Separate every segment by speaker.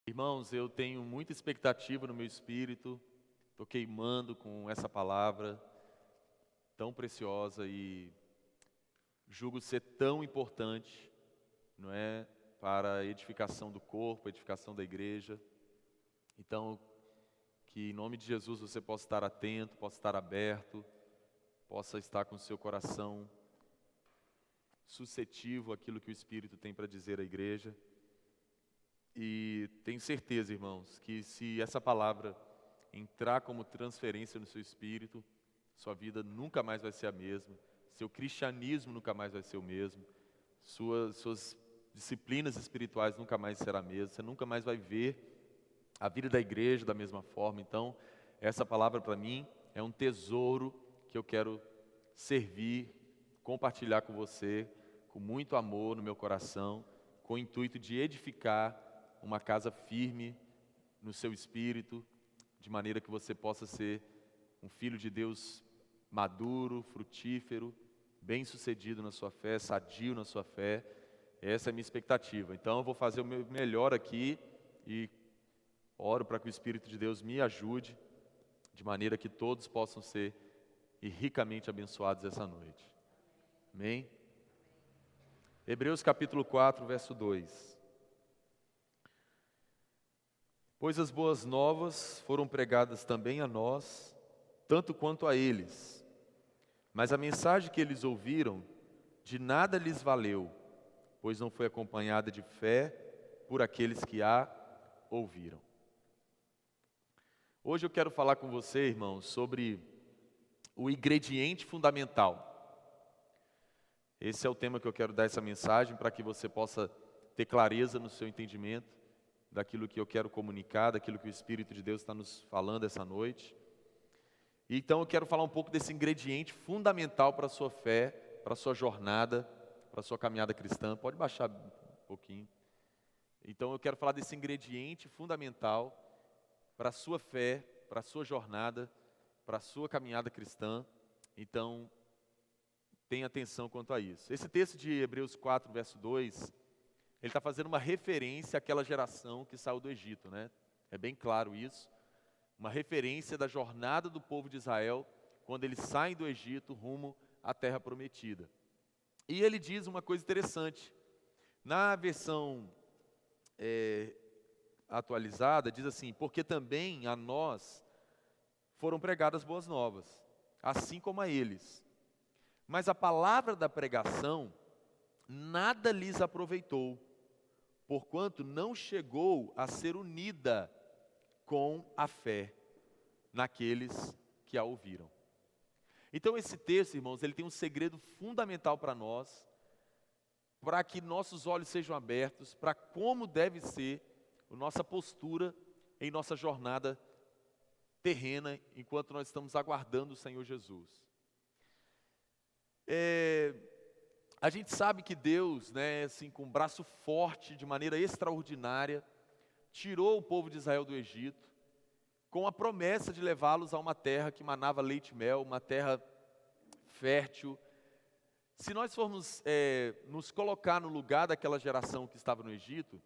Speaker 1: Irmãos, eu tenho muita expectativa no meu espírito, estou queimando com essa palavra tão preciosa e julgo ser tão importante, não é, para a edificação do corpo, a edificação da igreja. Então, que em nome de Jesus você possa estar atento, possa estar aberto, possa estar com o seu coração suscetível àquilo que o Espírito tem para dizer à igreja. E tenho certeza, irmãos, que se essa palavra entrar como transferência no seu espírito, sua vida nunca mais vai ser a mesma, seu cristianismo nunca mais vai ser o mesmo, suas disciplinas espirituais nunca mais será a mesma, você nunca mais vai ver a vida da igreja da mesma forma. Então, essa palavra para mim é um tesouro que eu quero servir, compartilhar com você, com muito amor no meu coração, com o intuito de edificar uma casa firme no seu espírito, de maneira que você possa ser um filho de Deus maduro, frutífero, bem-sucedido na sua fé, sadio na sua fé. Essa é a minha expectativa. Então eu vou fazer o meu melhor aqui e oro para que o Espírito de Deus me ajude, de maneira que todos possam ser ricamente abençoados essa noite. Amém? Hebreus capítulo 4, verso 2. Pois as boas novas foram pregadas também a nós, tanto quanto a eles. Mas a mensagem que eles ouviram, de nada lhes valeu, pois não foi acompanhada de fé por aqueles que a ouviram. Hoje eu quero falar com você, irmãos, sobre o ingrediente fundamental. Esse é o tema que eu quero dar essa mensagem, para que você possa ter clareza no seu entendimento daquilo que eu quero comunicar, daquilo que o Espírito de Deus está nos falando essa noite. Então eu quero falar um pouco desse ingrediente fundamental para a sua fé, para a sua jornada, para a sua caminhada cristã. Pode baixar um pouquinho. Então eu quero falar desse ingrediente fundamental para a sua fé, para a sua jornada, para a sua caminhada cristã. Então, tenha atenção quanto a isso. Esse texto de Hebreus 4, verso 2, ele está fazendo uma referência àquela geração que saiu do Egito, né? É bem claro isso. Uma referência da jornada do povo de Israel, quando eles saem do Egito rumo à terra prometida. E ele diz uma coisa interessante. Na versão atualizada, diz assim: porque também a nós foram pregadas boas novas, assim como a eles. Mas a palavra da pregação nada lhes aproveitou, porquanto não chegou a ser unida com a fé naqueles que a ouviram. Então esse texto, irmãos, ele tem um segredo fundamental para nós, para que nossos olhos sejam abertos, para como deve ser a nossa postura em nossa jornada terrena, enquanto nós estamos aguardando o Senhor Jesus. A gente sabe que Deus, né, assim, com um braço forte, de maneira extraordinária, tirou o povo de Israel do Egito, com a promessa de levá-los a uma terra que manava leite e mel, uma terra fértil. Se nós formos nos colocar no lugar daquela geração que estava no Egito,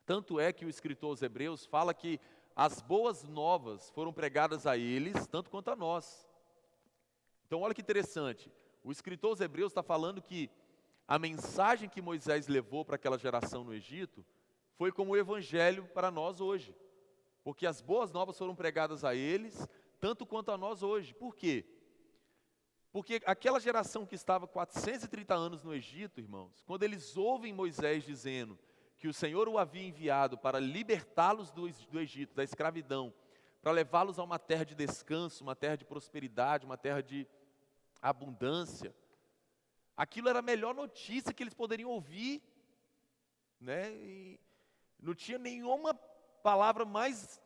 Speaker 1: tanto é que o escritor aos Hebreus fala que as boas novas foram pregadas a eles, tanto quanto a nós. Então olha que interessante. O escritor aos Hebreus está falando que a mensagem que Moisés levou para aquela geração no Egito foi como o evangelho para nós hoje. Porque as boas novas foram pregadas a eles, tanto quanto a nós hoje. Por quê? Porque aquela geração que estava 430 anos no Egito, irmãos, quando eles ouvem Moisés dizendo que o Senhor o havia enviado para libertá-los do Egito, da escravidão, para levá-los a uma terra de descanso, uma terra de prosperidade, uma terra de abundância, aquilo era a melhor notícia que eles poderiam ouvir, né? E não tinha nenhuma palavra mais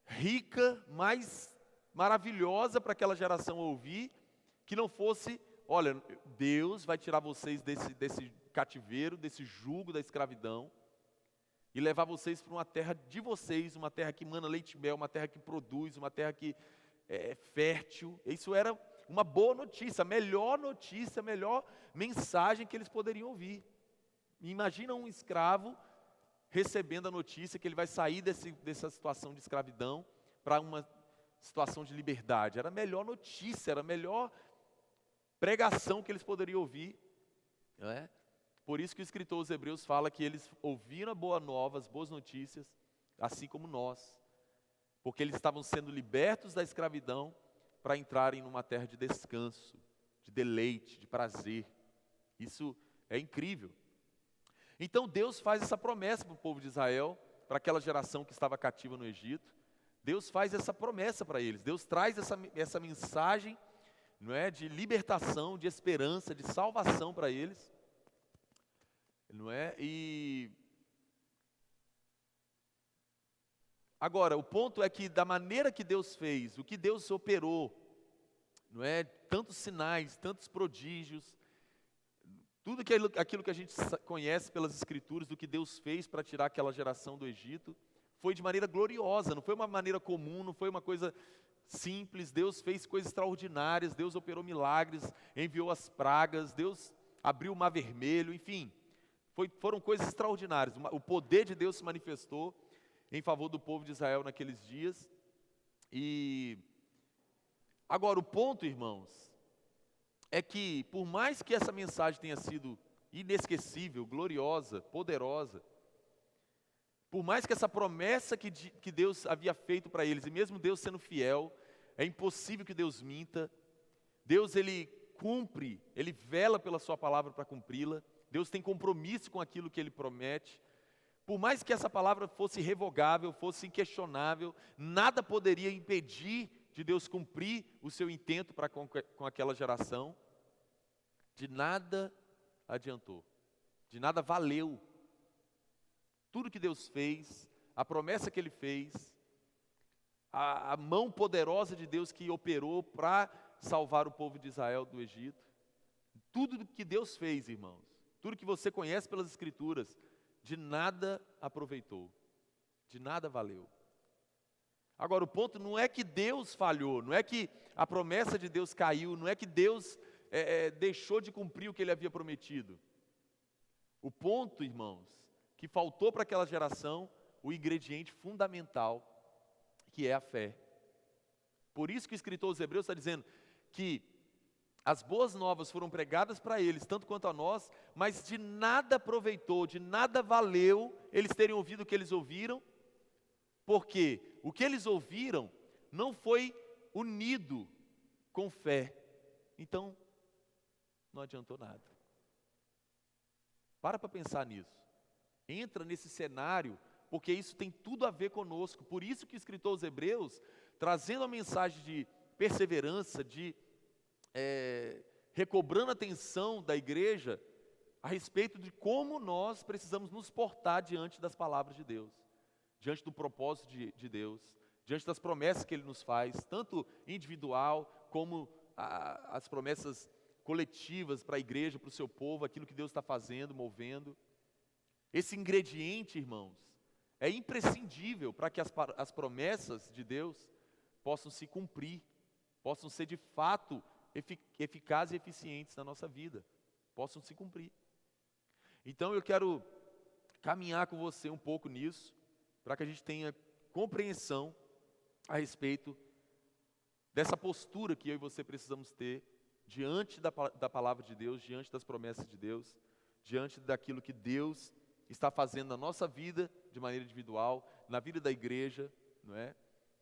Speaker 1: rica, mais maravilhosa para aquela geração ouvir, que não fosse: olha, Deus vai tirar vocês desse cativeiro, desse jugo da escravidão, e levar vocês para uma terra de vocês, uma terra que mana leite e mel, uma terra que produz, uma terra que é fértil. Isso era uma boa notícia, a melhor mensagem que eles poderiam ouvir. Imagina um escravo recebendo a notícia que ele vai sair dessa situação de escravidão para uma situação de liberdade. Era a melhor notícia, era a melhor pregação que eles poderiam ouvir, não é? Por isso que o escritor aos Hebreus fala que eles ouviram a boa nova, as boas notícias, assim como nós, porque eles estavam sendo libertos da escravidão para entrarem numa terra de descanso, de deleite, de prazer. Isso é incrível. Então Deus faz essa promessa para o povo de Israel, para aquela geração que estava cativa no Egito. Deus faz essa promessa para eles. Deus traz essa mensagem, não é, de libertação, de esperança, de salvação para eles, não é? E agora, o ponto é que da maneira que Deus fez, o que Deus operou, não é? Tantos sinais, tantos prodígios, tudo aquilo que a gente conhece pelas Escrituras, do que Deus fez para tirar aquela geração do Egito, foi de maneira gloriosa, não foi uma maneira comum, não foi uma coisa simples. Deus fez coisas extraordinárias, Deus operou milagres, enviou as pragas, Deus abriu o mar vermelho, enfim, foram coisas extraordinárias. O poder de Deus se manifestou em favor do povo de Israel naqueles dias. E agora o ponto, irmãos, é que por mais que essa mensagem tenha sido inesquecível, gloriosa, poderosa, por mais que essa promessa que Deus havia feito para eles, e mesmo Deus sendo fiel, é impossível que Deus minta. Deus, Ele cumpre, Ele vela pela sua palavra para cumpri-la. Deus tem compromisso com aquilo que Ele promete. Por mais que essa palavra fosse irrevogável, fosse inquestionável, nada poderia impedir de Deus cumprir o seu intento para com aquela geração. De nada adiantou, de nada valeu. Tudo que Deus fez, a promessa que Ele fez, a mão poderosa de Deus que operou para salvar o povo de Israel do Egito, tudo que Deus fez, irmãos, tudo que você conhece pelas Escrituras, de nada aproveitou, de nada valeu. Agora, o ponto não é que Deus falhou, não é que a promessa de Deus caiu, não é que Deus deixou de cumprir o que Ele havia prometido. O ponto, irmãos, que faltou para aquela geração o ingrediente fundamental, que é a fé. Por isso que o escritor aos Hebreus está dizendo que as boas novas foram pregadas para eles, tanto quanto a nós, mas de nada aproveitou, de nada valeu eles terem ouvido o que eles ouviram, porque o que eles ouviram não foi unido com fé. Então, não adiantou nada. Para pensar nisso. Entra nesse cenário, porque isso tem tudo a ver conosco. Por isso que o escritor aos Hebreus, trazendo a mensagem de perseverança, de recobrando a atenção da igreja, a respeito de como nós precisamos nos portar diante das palavras de Deus, diante do propósito de Deus, diante das promessas que Ele nos faz, tanto individual, como as promessas coletivas para a igreja, para o seu povo, aquilo que Deus está fazendo, movendo. Esse ingrediente, irmãos, é imprescindível para que as promessas de Deus possam se cumprir, possam ser de fato eficazes e eficientes na nossa vida, possam se cumprir. Então eu quero caminhar com você um pouco nisso, para que a gente tenha compreensão a respeito dessa postura que eu e você precisamos ter diante da palavra de Deus, diante das promessas de Deus, diante daquilo que Deus está fazendo na nossa vida de maneira individual, na vida da igreja, não é?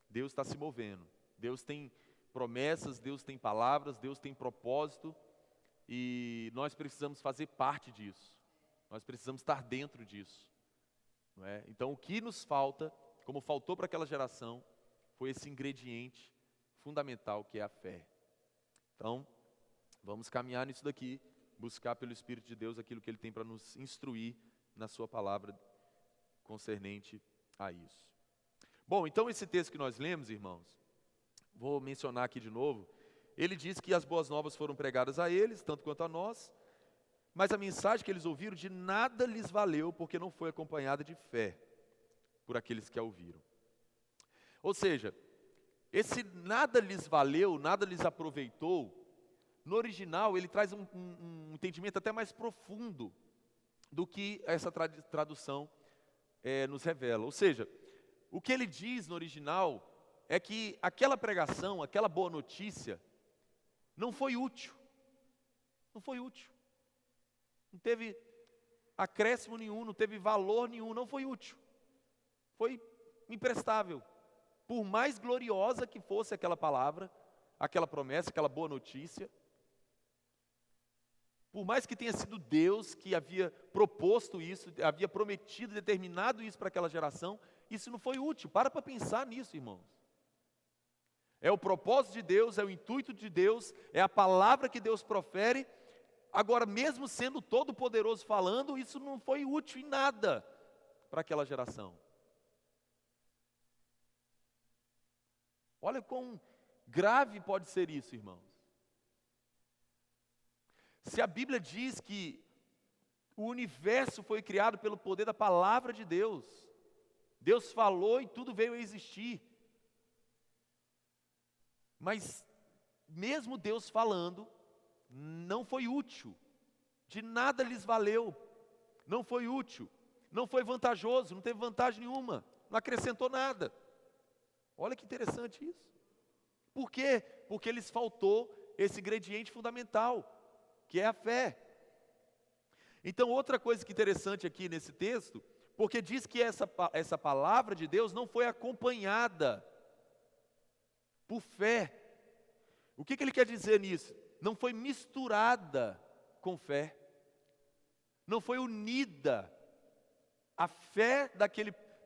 Speaker 1: Deus está se movendo, Deus tem promessas, Deus tem palavras, Deus tem propósito, e nós precisamos fazer parte disso, nós precisamos estar dentro disso, não é? Então o que nos falta, como faltou para aquela geração, foi esse ingrediente fundamental que é a fé. Então, vamos caminhar nisso daqui, buscar pelo Espírito de Deus aquilo que Ele tem para nos instruir na sua palavra concernente a isso. Bom, então esse texto que nós lemos, irmãos, vou mencionar aqui de novo, ele diz que as boas novas foram pregadas a eles, tanto quanto a nós, mas a mensagem que eles ouviram de nada lhes valeu, porque não foi acompanhada de fé por aqueles que a ouviram. Ou seja, esse nada lhes valeu, nada lhes aproveitou, no original ele traz um entendimento até mais profundo do que essa tradução nos revela. Ou seja, o que ele diz no original é que aquela pregação, aquela boa notícia, não foi útil. Não foi útil. Não teve acréscimo nenhum, não teve valor nenhum, não foi útil. Foi imprestável. Por mais gloriosa que fosse aquela palavra, aquela promessa, aquela boa notícia, por mais que tenha sido Deus que havia proposto isso, havia prometido, determinado isso para aquela geração, isso não foi útil. Para pensar nisso, irmãos. É o propósito de Deus, é o intuito de Deus, é a palavra que Deus profere. Agora, mesmo sendo todo-poderoso falando, isso não foi útil em nada para aquela geração. Olha quão grave pode ser isso, irmãos. Se a Bíblia diz que o universo foi criado pelo poder da palavra de Deus, Deus falou e tudo veio a existir. Mas, mesmo Deus falando, não foi útil, de nada lhes valeu, não foi útil, não foi vantajoso, não teve vantagem nenhuma, não acrescentou nada. Olha que interessante isso. Por quê? Porque lhes faltou esse ingrediente fundamental, que é a fé. Então, outra coisa que interessante aqui nesse texto, porque diz que essa palavra de Deus não foi acompanhada por fé. O que ele quer dizer nisso? Não foi misturada com fé. Não foi unida a fé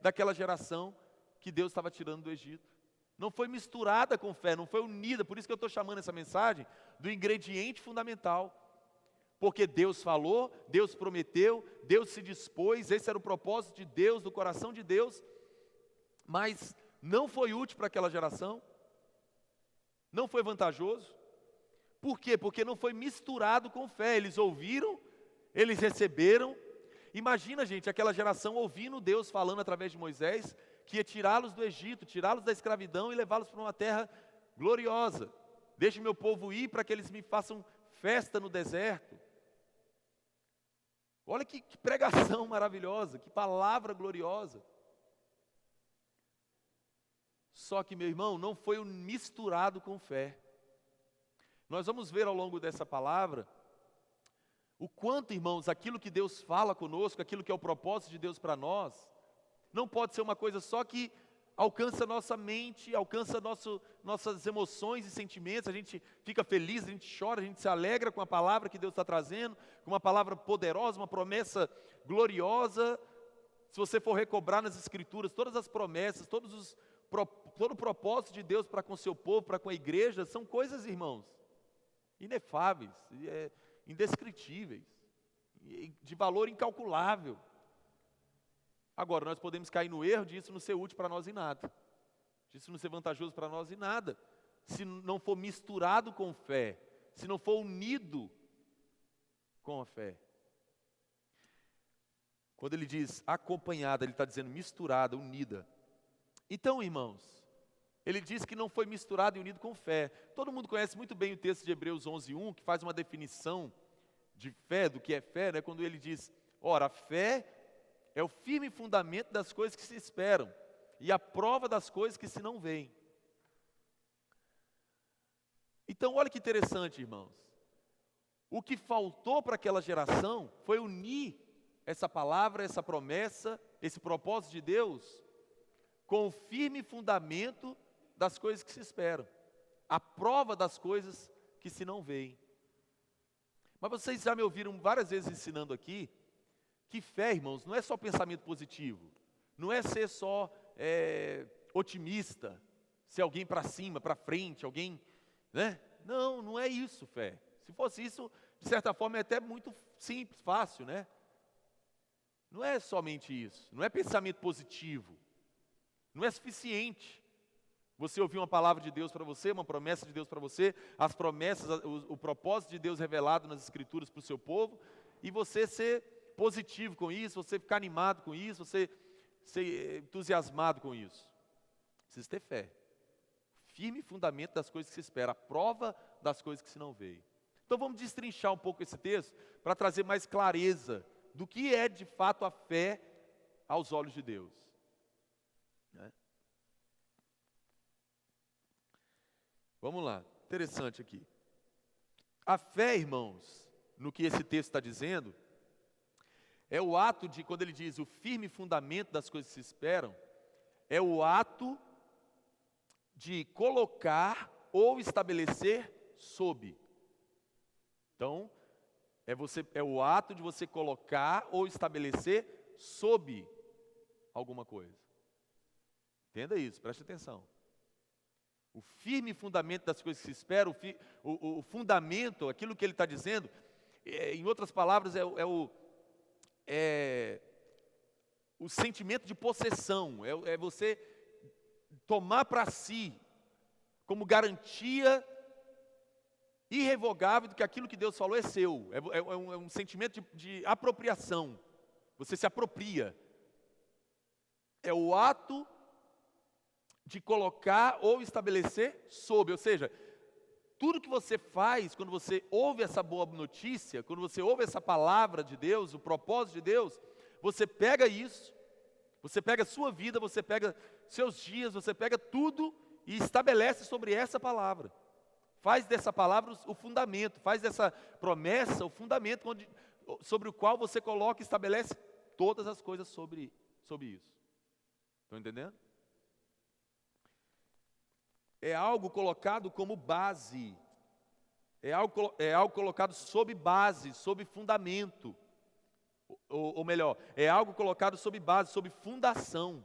Speaker 1: daquela geração que Deus estava tirando do Egito. Não foi misturada com fé, não foi unida. Por isso que eu estou chamando essa mensagem do ingrediente fundamental. Porque Deus falou, Deus prometeu, Deus se dispôs, esse era o propósito de Deus, do coração de Deus. Mas não foi útil para aquela geração. Não foi vantajoso. Por quê? Porque não foi misturado com fé. Eles ouviram, eles receberam. Imagina, gente, aquela geração ouvindo Deus falando através de Moisés, que ia tirá-los do Egito, tirá-los da escravidão e levá-los para uma terra gloriosa. Deixe meu povo ir para que eles me façam festa no deserto. Olha que pregação maravilhosa, que palavra gloriosa. Só que, meu irmão, não foi misturado com fé. Nós vamos ver ao longo dessa palavra o quanto, irmãos, aquilo que Deus fala conosco, aquilo que é o propósito de Deus para nós, não pode ser uma coisa só que alcança nossa mente, alcança nossas emoções e sentimentos, a gente fica feliz, a gente chora, a gente se alegra com a palavra que Deus está trazendo, com uma palavra poderosa, uma promessa gloriosa. Se você for recobrar nas Escrituras, todas as promessas, todo o propósito de Deus para com o seu povo, para com a igreja, são coisas, irmãos, inefáveis, indescritíveis, de valor incalculável. Agora, nós podemos cair no erro disso não ser útil para nós em nada, disso não ser vantajoso para nós em nada, se não for misturado com fé, se não for unido com a fé. Quando ele diz acompanhada, ele está dizendo misturada, unida. Então, irmãos, ele diz que não foi misturado e unido com fé. Todo mundo conhece muito bem o texto de Hebreus 11:1, que faz uma definição de fé, do que é fé, né? Quando ele diz, ora, a fé é o firme fundamento das coisas que se esperam e a prova das coisas que se não veem. Então, olha que interessante, irmãos. O que faltou para aquela geração foi unir essa palavra, essa promessa, esse propósito de Deus com o firme fundamento das coisas que se esperam, a prova das coisas que se não veem. Mas vocês já me ouviram várias vezes ensinando aqui, que fé, irmãos, não é só pensamento positivo, não é ser só otimista, ser alguém para cima, para frente, alguém, né? Não, não é isso, fé. Se fosse isso, de certa forma, é até muito simples, fácil, né? Não é somente isso, não é pensamento positivo, não é suficiente. Você ouvir uma palavra de Deus para você, uma promessa de Deus para você, as promessas, o propósito de Deus revelado nas Escrituras para o seu povo, e você ser positivo com isso, você ficar animado com isso, você ser entusiasmado com isso. Precisa ter fé. Firme fundamento das coisas que se espera, a prova das coisas que se não vê. Então vamos destrinchar um pouco esse texto, para trazer mais clareza do que é de fato a fé aos olhos de Deus. Né? Vamos lá, interessante aqui. A fé, irmãos, no que esse texto está dizendo, é o ato de, quando ele diz o firme fundamento das coisas que se esperam, é o ato de colocar ou estabelecer sob. Então, é o ato de você colocar ou estabelecer sob alguma coisa. Entenda isso, preste atenção. O firme fundamento das coisas que se esperam, o fundamento, aquilo que ele está dizendo, em outras palavras, é o sentimento de possessão, é você tomar para si como garantia irrevogável de que aquilo que Deus falou é seu, é um sentimento de apropriação, você se apropria, é o ato de colocar ou estabelecer sob, ou seja, tudo que você faz quando você ouve essa boa notícia, quando você ouve essa palavra de Deus, o propósito de Deus, você pega isso, você pega a sua vida, você pega seus dias, você pega tudo e estabelece sobre essa palavra. Faz dessa palavra o fundamento, faz dessa promessa o fundamento sobre o qual você coloca e estabelece todas as coisas sobre isso. Estão entendendo? É algo colocado como base, é algo colocado sob base, sob fundamento, ou melhor, é algo colocado sob base, sob fundação.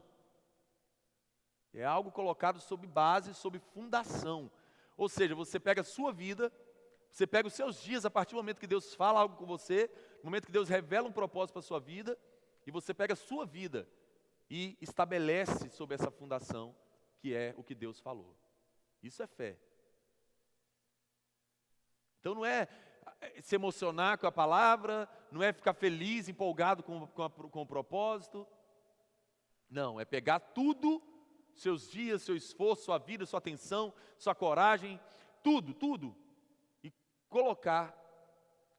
Speaker 1: É algo colocado sob base, sob fundação. Ou seja, você pega a sua vida, você pega os seus dias a partir do momento que Deus fala algo com você, no momento que Deus revela um propósito para a sua vida, e você pega a sua vida e estabelece sobre essa fundação que é o que Deus falou. Isso é fé. Então não é se emocionar com a palavra, não é ficar feliz, empolgado com o propósito. Não, é pegar tudo, seus dias, seu esforço, sua vida, sua atenção, sua coragem, tudo, e colocar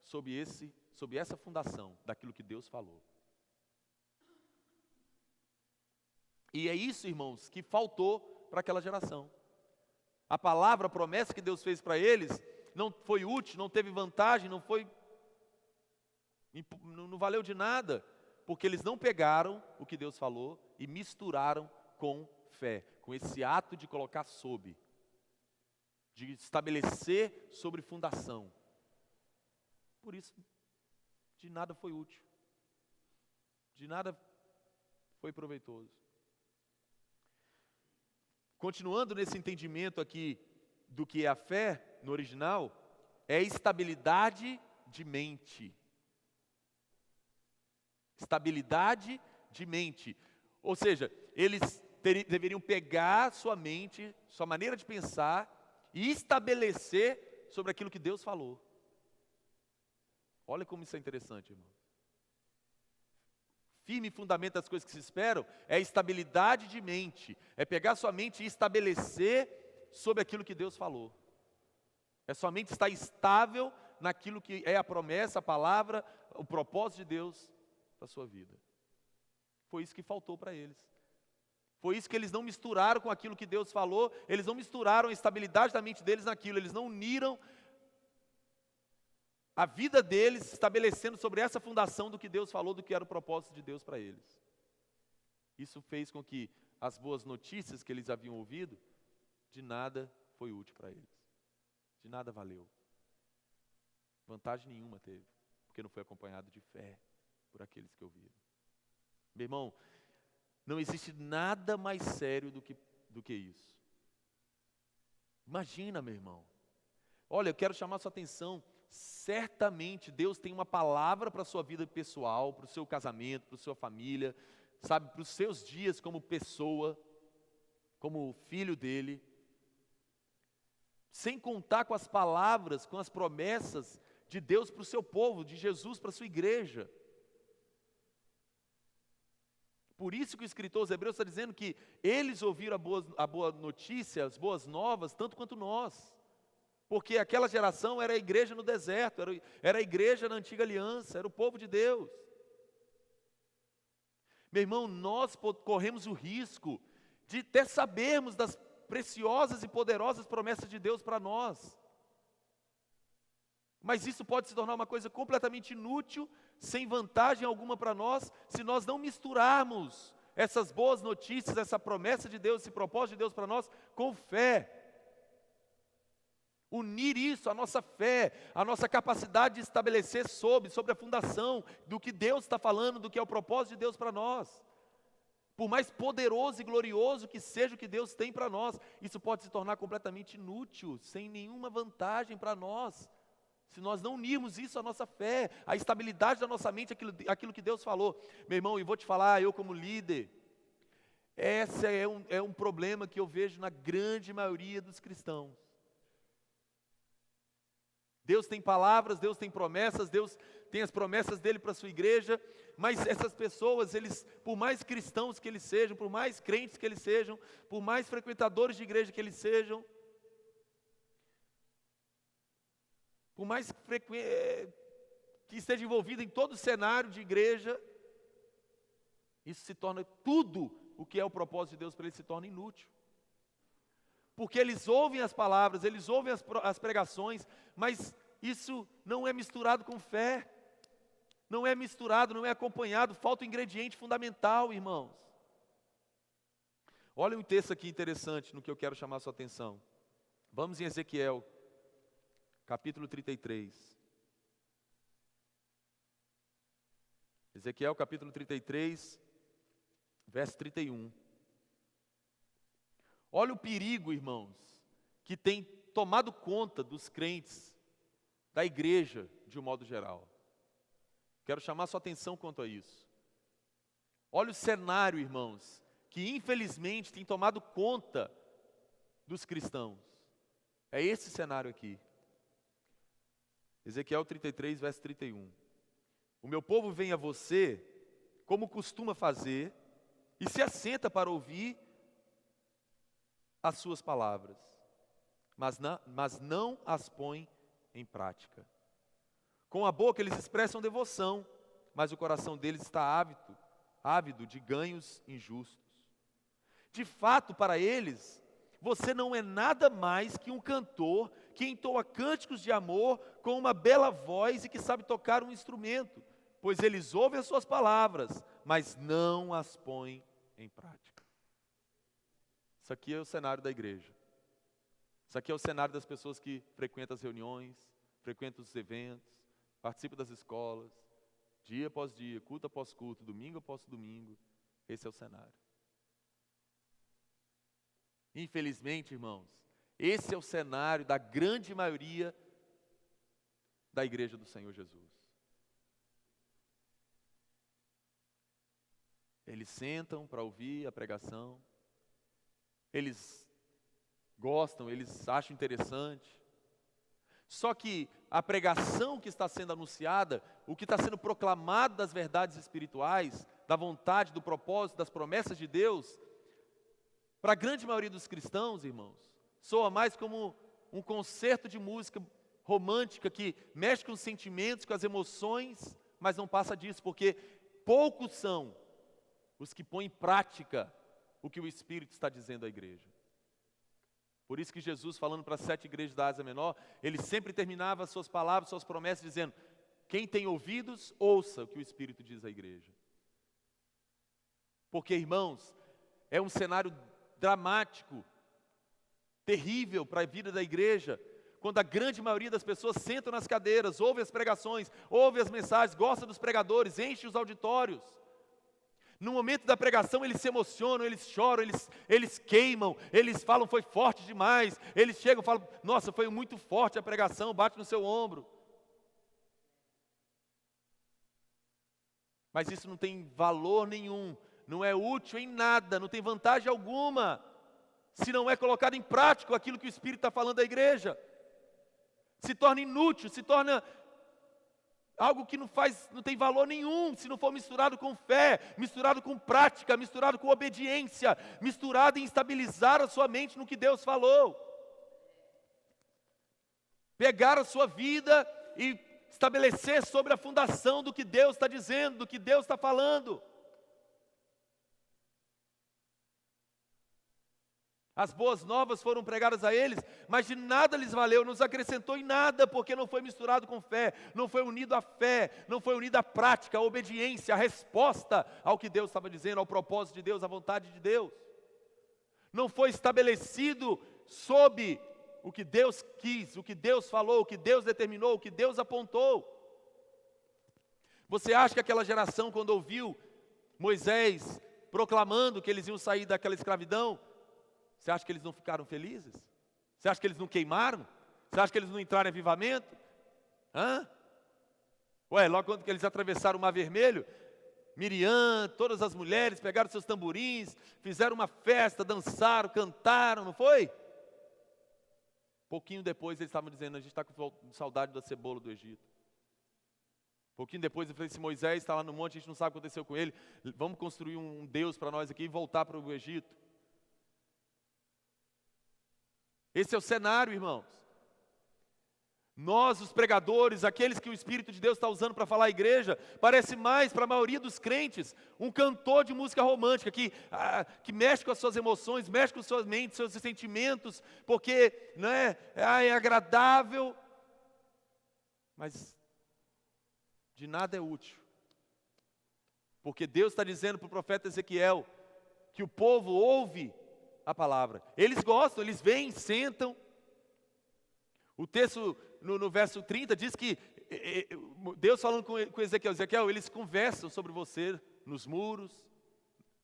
Speaker 1: sob essa fundação daquilo que Deus falou. E é isso, irmãos, que faltou para aquela geração. A palavra, a promessa que Deus fez para eles, não foi útil, não teve vantagem, não valeu de nada, porque eles não pegaram o que Deus falou e misturaram com fé, com esse ato de colocar sob, de estabelecer sobre fundação. Por isso, de nada foi útil, de nada foi proveitoso. Continuando nesse entendimento aqui do que é a fé, no original, é estabilidade de mente. Estabilidade de mente. Ou seja, eles deveriam pegar sua mente, sua maneira de pensar e estabelecer sobre aquilo que Deus falou. Olha como isso é interessante, irmão. Firme fundamento das coisas que se esperam é estabilidade de mente, é pegar sua mente e estabelecer sobre aquilo que Deus falou. É sua mente estar estável naquilo que é a promessa, a palavra, o propósito de Deus para a sua vida. Foi isso que faltou para eles. Foi isso que eles não misturaram com aquilo que Deus falou, eles não misturaram a estabilidade da mente deles naquilo, eles não uniram a vida deles estabelecendo sobre essa fundação do que Deus falou, do que era o propósito de Deus para eles. Isso fez com que as boas notícias que eles haviam ouvido, de nada foi útil para eles. De nada valeu. Vantagem nenhuma teve, porque não foi acompanhado de fé por aqueles que ouviram. Meu irmão, não existe nada mais sério do que isso. Imagina, meu irmão. Olha, eu quero chamar a sua atenção. Certamente Deus tem uma palavra para a sua vida pessoal, para o seu casamento, para a sua família, sabe, para os seus dias como pessoa, como filho dele. Sem contar com as palavras, com as promessas de Deus para o seu povo, de Jesus para a sua igreja. Por isso que o escritor aos Hebreus está dizendo que eles ouviram a boa notícia, as boas novas, tanto quanto nós. Porque aquela geração era a igreja no deserto, era a igreja na antiga aliança, era o povo de Deus. Meu irmão, nós corremos o risco de até sabermos das preciosas e poderosas promessas de Deus para nós. Mas isso pode se tornar uma coisa completamente inútil, sem vantagem alguma para nós, se nós não misturarmos essas boas notícias, essa promessa de Deus, esse propósito de Deus para nós, com fé. Unir isso, a nossa fé, a nossa capacidade de estabelecer sobre a fundação do que Deus está falando, do que é o propósito de Deus para nós. Por mais poderoso e glorioso que seja o que Deus tem para nós, isso pode se tornar completamente inútil, sem nenhuma vantagem para nós, se nós não unirmos isso à nossa fé, à estabilidade da nossa mente, aquilo que Deus falou. Meu irmão, e vou te falar, eu como líder, esse é um problema que eu vejo na grande maioria dos cristãos. Deus tem palavras, Deus tem promessas, Deus tem as promessas dele para a sua igreja, mas essas pessoas, eles, por mais cristãos que eles sejam, por mais crentes que eles sejam, por mais frequentadores de igreja que eles sejam, por mais que esteja envolvido em todo o cenário de igreja, isso se torna tudo o que é o propósito de Deus para eles se torna inútil. Porque eles ouvem as palavras, eles ouvem as pregações, mas isso não é misturado com fé, não é misturado, não é acompanhado, falta o ingrediente fundamental, irmãos. Olha um texto aqui interessante no que eu quero chamar a sua atenção. Vamos em Ezequiel, capítulo 33. Ezequiel, capítulo 33, verso 31. Olha o perigo, irmãos, que tem tomado conta dos crentes, da igreja, de um modo geral. Quero chamar sua atenção quanto a isso. Olha o cenário, irmãos, que infelizmente tem tomado conta dos cristãos. É esse cenário aqui. Ezequiel 33, verso 31. O meu povo vem a você, como costuma fazer, e se assenta para ouvir as suas palavras, mas não as põe em prática. Com a boca eles expressam devoção, mas o coração deles está ávido de ganhos injustos. De fato, para eles, você não é nada mais que um cantor que entoa cânticos de amor com uma bela voz e que sabe tocar um instrumento, pois eles ouvem as suas palavras, mas não as põem em prática. Isso aqui é o cenário da igreja. Isso aqui é o cenário das pessoas que frequentam as reuniões, frequentam os eventos, participam das escolas, dia após dia, culto após culto, domingo após domingo. Esse é o cenário. Infelizmente, irmãos, esse é o cenário da grande maioria da igreja do Senhor Jesus. Eles sentam para ouvir a pregação, eles gostam, eles acham interessante. Só que a pregação que está sendo anunciada, o que está sendo proclamado das verdades espirituais, da vontade, do propósito, das promessas de Deus, para a grande maioria dos cristãos, irmãos, soa mais como um concerto de música romântica que mexe com os sentimentos, com as emoções, mas não passa disso, porque poucos são os que põem em prática o que o Espírito está dizendo à igreja. Por isso que Jesus, falando para as 7 igrejas da Ásia Menor, ele sempre terminava as suas palavras, suas promessas, dizendo: quem tem ouvidos, ouça o que o Espírito diz à igreja. Porque, irmãos, é um cenário dramático, terrível para a vida da igreja, quando a grande maioria das pessoas sentam nas cadeiras, ouve as pregações, ouve as mensagens, gosta dos pregadores, enche os auditórios. No momento da pregação eles se emocionam, eles choram, eles queimam, eles falam foi forte demais, eles chegam e falam, nossa, foi muito forte a pregação, bate no seu ombro. Mas isso não tem valor nenhum, não é útil em nada, não tem vantagem alguma, se não é colocado em prática aquilo que o Espírito está falando à igreja. Se torna inútil, se torna algo que não tem valor nenhum, se não for misturado com fé, misturado com prática, misturado com obediência, misturado em estabilizar a sua mente no que Deus falou. Pegar a sua vida e estabelecer sobre a fundação do que Deus está dizendo, do que Deus está falando. As boas novas foram pregadas a eles, mas de nada lhes valeu, não nos acrescentou em nada, porque não foi misturado com fé, não foi unido à fé, não foi unido à prática, à obediência, à resposta ao que Deus estava dizendo, ao propósito de Deus, à vontade de Deus. Não foi estabelecido sob o que Deus quis, o que Deus falou, o que Deus determinou, o que Deus apontou. Você acha que aquela geração, quando ouviu Moisés proclamando que eles iam sair daquela escravidão, você acha que eles não ficaram felizes? Você acha que eles não queimaram? Você acha que eles não entraram em avivamento? Logo quando eles atravessaram o Mar Vermelho, Miriam, todas as mulheres pegaram seus tamborins, fizeram uma festa, dançaram, cantaram, não foi? Pouquinho depois eles estavam dizendo, a gente está com saudade da cebola do Egito. Pouquinho depois eu falei, se Moisés está lá no monte, a gente não sabe o que aconteceu com ele, vamos construir um Deus para nós aqui e voltar para o Egito. Esse é o cenário, irmãos. Nós, os pregadores, aqueles que o Espírito de Deus está usando para falar à igreja, parece mais para a maioria dos crentes, um cantor de música romântica que mexe com as suas emoções, mexe com a sua mente, seus sentimentos, porque é agradável, mas de nada é útil. Porque Deus está dizendo para o profeta Ezequiel que o povo ouve a palavra. Eles gostam, eles vêm, sentam. O texto no verso 30 diz que Deus falando com Ezequiel, eles conversam sobre você nos muros,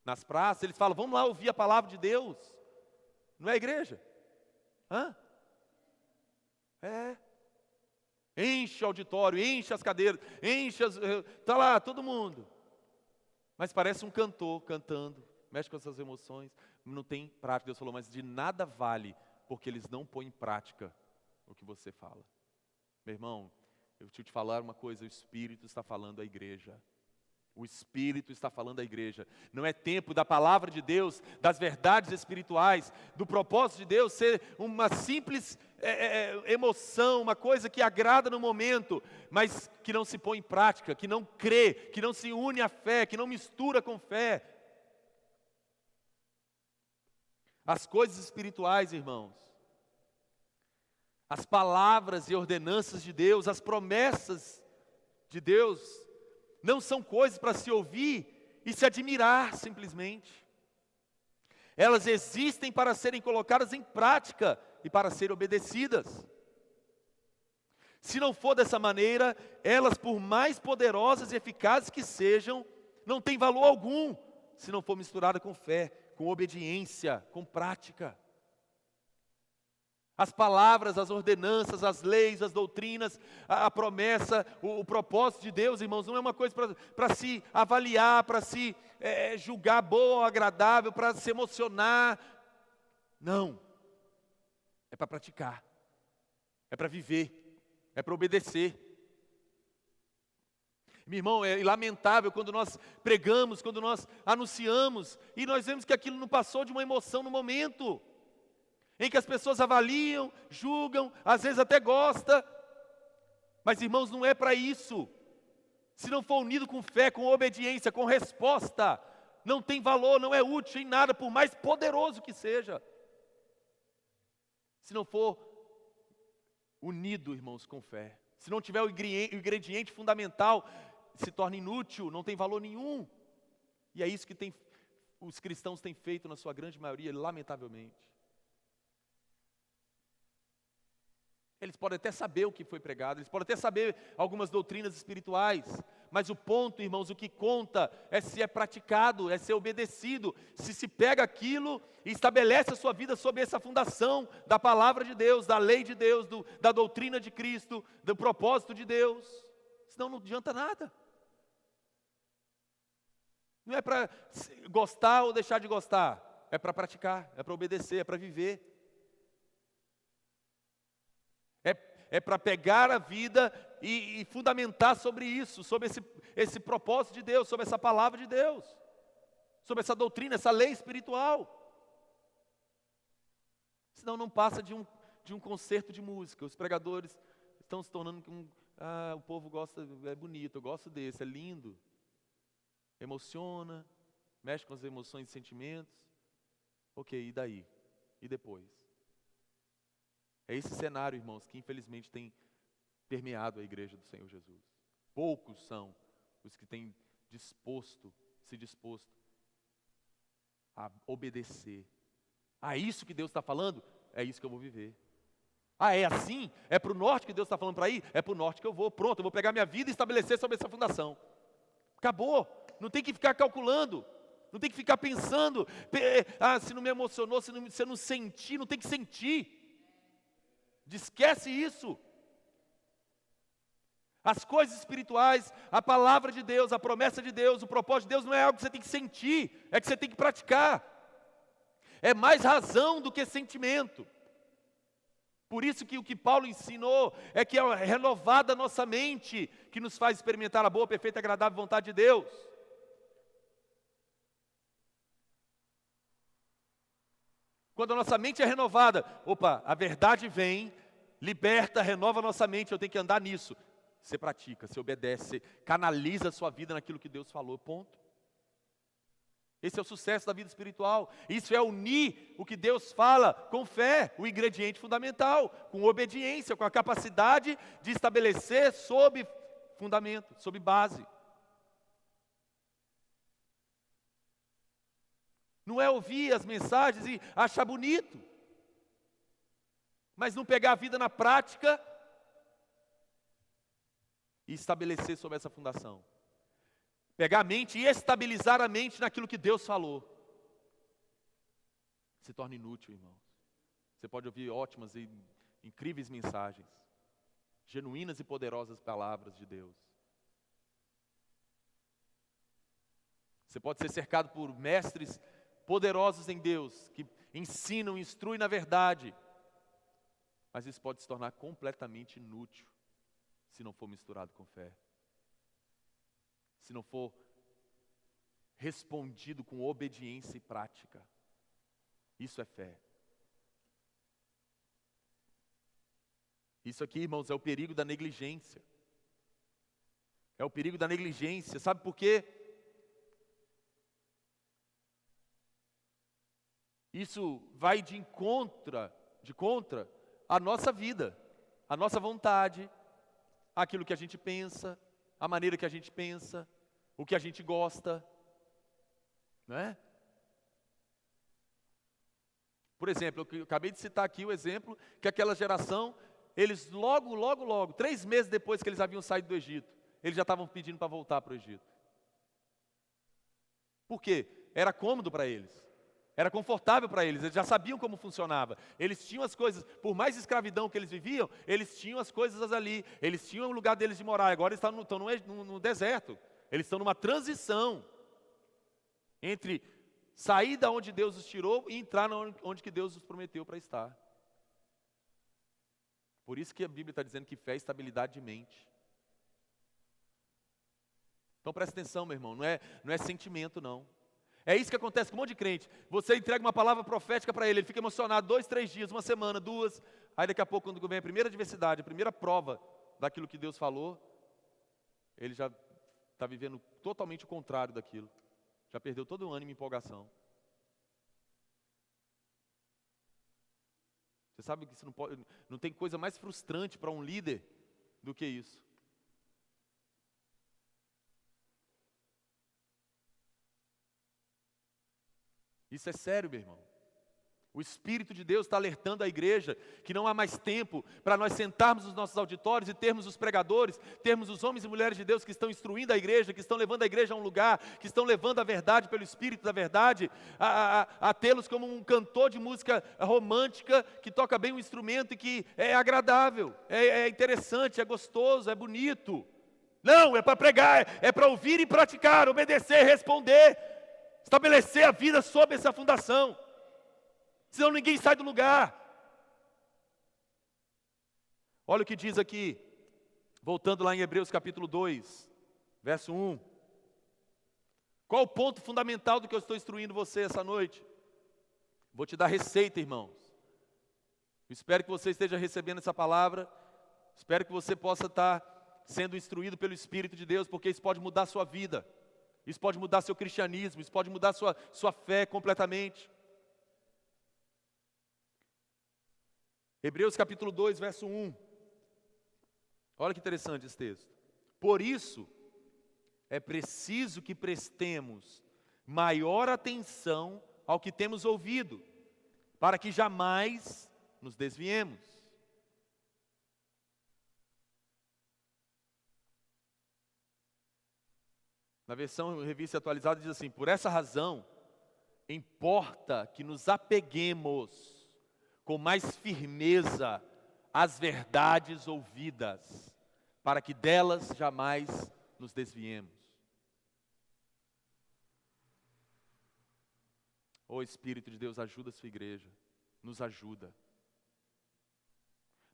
Speaker 1: nas praças, eles falam, vamos lá ouvir a palavra de Deus. Não é igreja? Enche o auditório, enche as cadeiras, está lá todo mundo. Mas parece um cantor cantando, mexe com as suas emoções, não tem prática. Deus falou, mas de nada vale, porque eles não põem em prática o que você fala. Meu irmão, eu preciso te falar uma coisa, o Espírito está falando à igreja. O Espírito está falando à igreja. Não é tempo da palavra de Deus, das verdades espirituais, do propósito de Deus ser uma simples emoção, uma coisa que agrada no momento, mas que não se põe em prática, que não crê, que não se une à fé, que não mistura com fé. As coisas espirituais, irmãos, as palavras e ordenanças de Deus, as promessas de Deus, não são coisas para se ouvir e se admirar simplesmente. Elas existem para serem colocadas em prática e para serem obedecidas. Se não for dessa maneira, elas, por mais poderosas e eficazes que sejam, não têm valor algum, se não for misturada com fé, com obediência, com prática. As palavras, as ordenanças, as leis, as doutrinas, a promessa, o propósito de Deus, irmãos, não é uma coisa para se avaliar, para se julgar boa ou agradável, para se emocionar. Não. É para praticar. É para viver. É para obedecer. Meu irmão, é lamentável quando nós pregamos, quando nós anunciamos, e nós vemos que aquilo não passou de uma emoção no momento, em que as pessoas avaliam, julgam, às vezes até gostam, mas irmãos, não é para isso. Se não for unido com fé, com obediência, com resposta, não tem valor, não é útil em nada, por mais poderoso que seja. Se não for unido, irmãos, com fé, se não tiver o ingrediente fundamental, se torna inútil, não tem valor nenhum. E é isso que os cristãos têm feito na sua grande maioria, lamentavelmente. Eles podem até saber o que foi pregado, eles podem até saber algumas doutrinas espirituais, mas o ponto, irmãos, o que conta é se é praticado, é ser obedecido, se pega aquilo e estabelece a sua vida sob essa fundação da palavra de Deus, da lei de Deus, da doutrina de Cristo, do propósito de Deus, senão não adianta nada. Não é para gostar ou deixar de gostar, é para praticar, é para obedecer, é para viver. É para pegar a vida e fundamentar sobre isso, sobre esse propósito de Deus, sobre essa palavra de Deus, sobre essa doutrina, essa lei espiritual. Senão não passa de um concerto de música. Os pregadores estão se tornando o povo gosta, é bonito, eu gosto desse, é lindo, emociona, mexe com as emoções e sentimentos. Ok, e daí? E depois? É esse cenário, irmãos, que infelizmente tem permeado a igreja do Senhor Jesus. Poucos são os que têm se disposto a obedecer. Isso que Deus está falando? É isso que eu vou viver. É assim? É para o norte que Deus está falando para ir? É para o norte que eu vou. Pronto, eu vou pegar minha vida e estabelecer sobre essa fundação. Acabou. Não tem que ficar calculando. Não tem que ficar pensando. Se não me emocionou, se eu não senti, não tem que sentir. Esquece isso. As coisas espirituais, a palavra de Deus, a promessa de Deus, o propósito de Deus não é algo que você tem que sentir, é que você tem que praticar. É mais razão do que sentimento. Por isso que o que Paulo ensinou é que é renovada a nossa mente, que nos faz experimentar a boa, perfeita e agradável vontade de Deus. Quando a nossa mente é renovada, a verdade vem, liberta, renova a nossa mente, eu tenho que andar nisso. Você pratica, você obedece, você canaliza a sua vida naquilo que Deus falou, ponto. Esse é o sucesso da vida espiritual. Isso é unir o que Deus fala com fé, o ingrediente fundamental, com obediência, com a capacidade de estabelecer sob fundamento, sob base. Não é ouvir as mensagens e achar bonito, mas não pegar a vida na prática e estabelecer sobre essa fundação. Pegar a mente e estabilizar a mente naquilo que Deus falou. Se torna inútil, irmãos. Você pode ouvir ótimas e incríveis mensagens, genuínas e poderosas palavras de Deus. Você pode ser cercado por mestres poderosos em Deus, que ensinam, instruem na verdade, mas isso pode se tornar completamente inútil, se não for misturado com fé. Se não for respondido com obediência e prática. Isso é fé. Isso aqui, irmãos, é o perigo da negligência. É o perigo da negligência. Sabe por quê? Isso vai de contra a nossa vida, a nossa vontade, aquilo que a gente pensa, a maneira que a gente pensa, o que a gente gosta, não é? Por exemplo, eu acabei de citar aqui o exemplo que aquela geração, eles logo, 3 meses depois que eles haviam saído do Egito, eles já estavam pedindo para voltar para o Egito. Por quê? Era cômodo para eles. Era confortável para eles já sabiam como funcionava. Eles tinham as coisas, por mais escravidão que eles viviam, eles tinham as coisas ali, eles tinham o lugar deles de morar. Agora eles estão no deserto, eles estão numa transição entre sair da onde Deus os tirou e entrar onde que Deus os prometeu para estar. Por isso que a Bíblia está dizendo que fé é estabilidade de mente. Então presta atenção, meu irmão, não é sentimento não. É isso que acontece com um monte de crente. Você entrega uma palavra profética para ele fica emocionado 2, 3 dias, uma semana, 2. Aí daqui a pouco, quando vem a primeira adversidade, a primeira prova daquilo que Deus falou, ele já está vivendo totalmente o contrário daquilo. Já perdeu todo o ânimo e empolgação. Você sabe que não tem coisa mais frustrante para um líder do que isso. Isso é sério, meu irmão. O Espírito de Deus está alertando a igreja que não há mais tempo para nós sentarmos nos nossos auditórios e termos os pregadores, termos os homens e mulheres de Deus que estão instruindo a igreja, que estão levando a igreja a um lugar, que estão levando a verdade pelo Espírito da verdade, a tê-los como um cantor de música romântica que toca bem um instrumento e que é agradável, é interessante, é gostoso, é bonito. Não, é para pregar, é para ouvir e praticar, obedecer, responder. Estabelecer a vida sob essa fundação. Senão ninguém sai do lugar. Olha o que diz aqui, voltando lá em Hebreus capítulo 2, verso 1. Qual o ponto fundamental do que eu estou instruindo você essa noite? Vou te dar receita, irmãos. Eu espero que você esteja recebendo essa palavra. Espero que você possa estar sendo instruído pelo Espírito de Deus, porque isso pode mudar a sua vida. Isso pode mudar seu cristianismo, isso pode mudar sua fé completamente. Hebreus capítulo 2, verso 1. Olha que interessante esse texto. Por isso, é preciso que prestemos maior atenção ao que temos ouvido, para que jamais nos desviemos. Na versão revista atualizada diz assim: por essa razão, importa que nos apeguemos com mais firmeza às verdades ouvidas, para que delas jamais nos desviemos. Ô Espírito de Deus, ajuda a sua igreja, nos ajuda.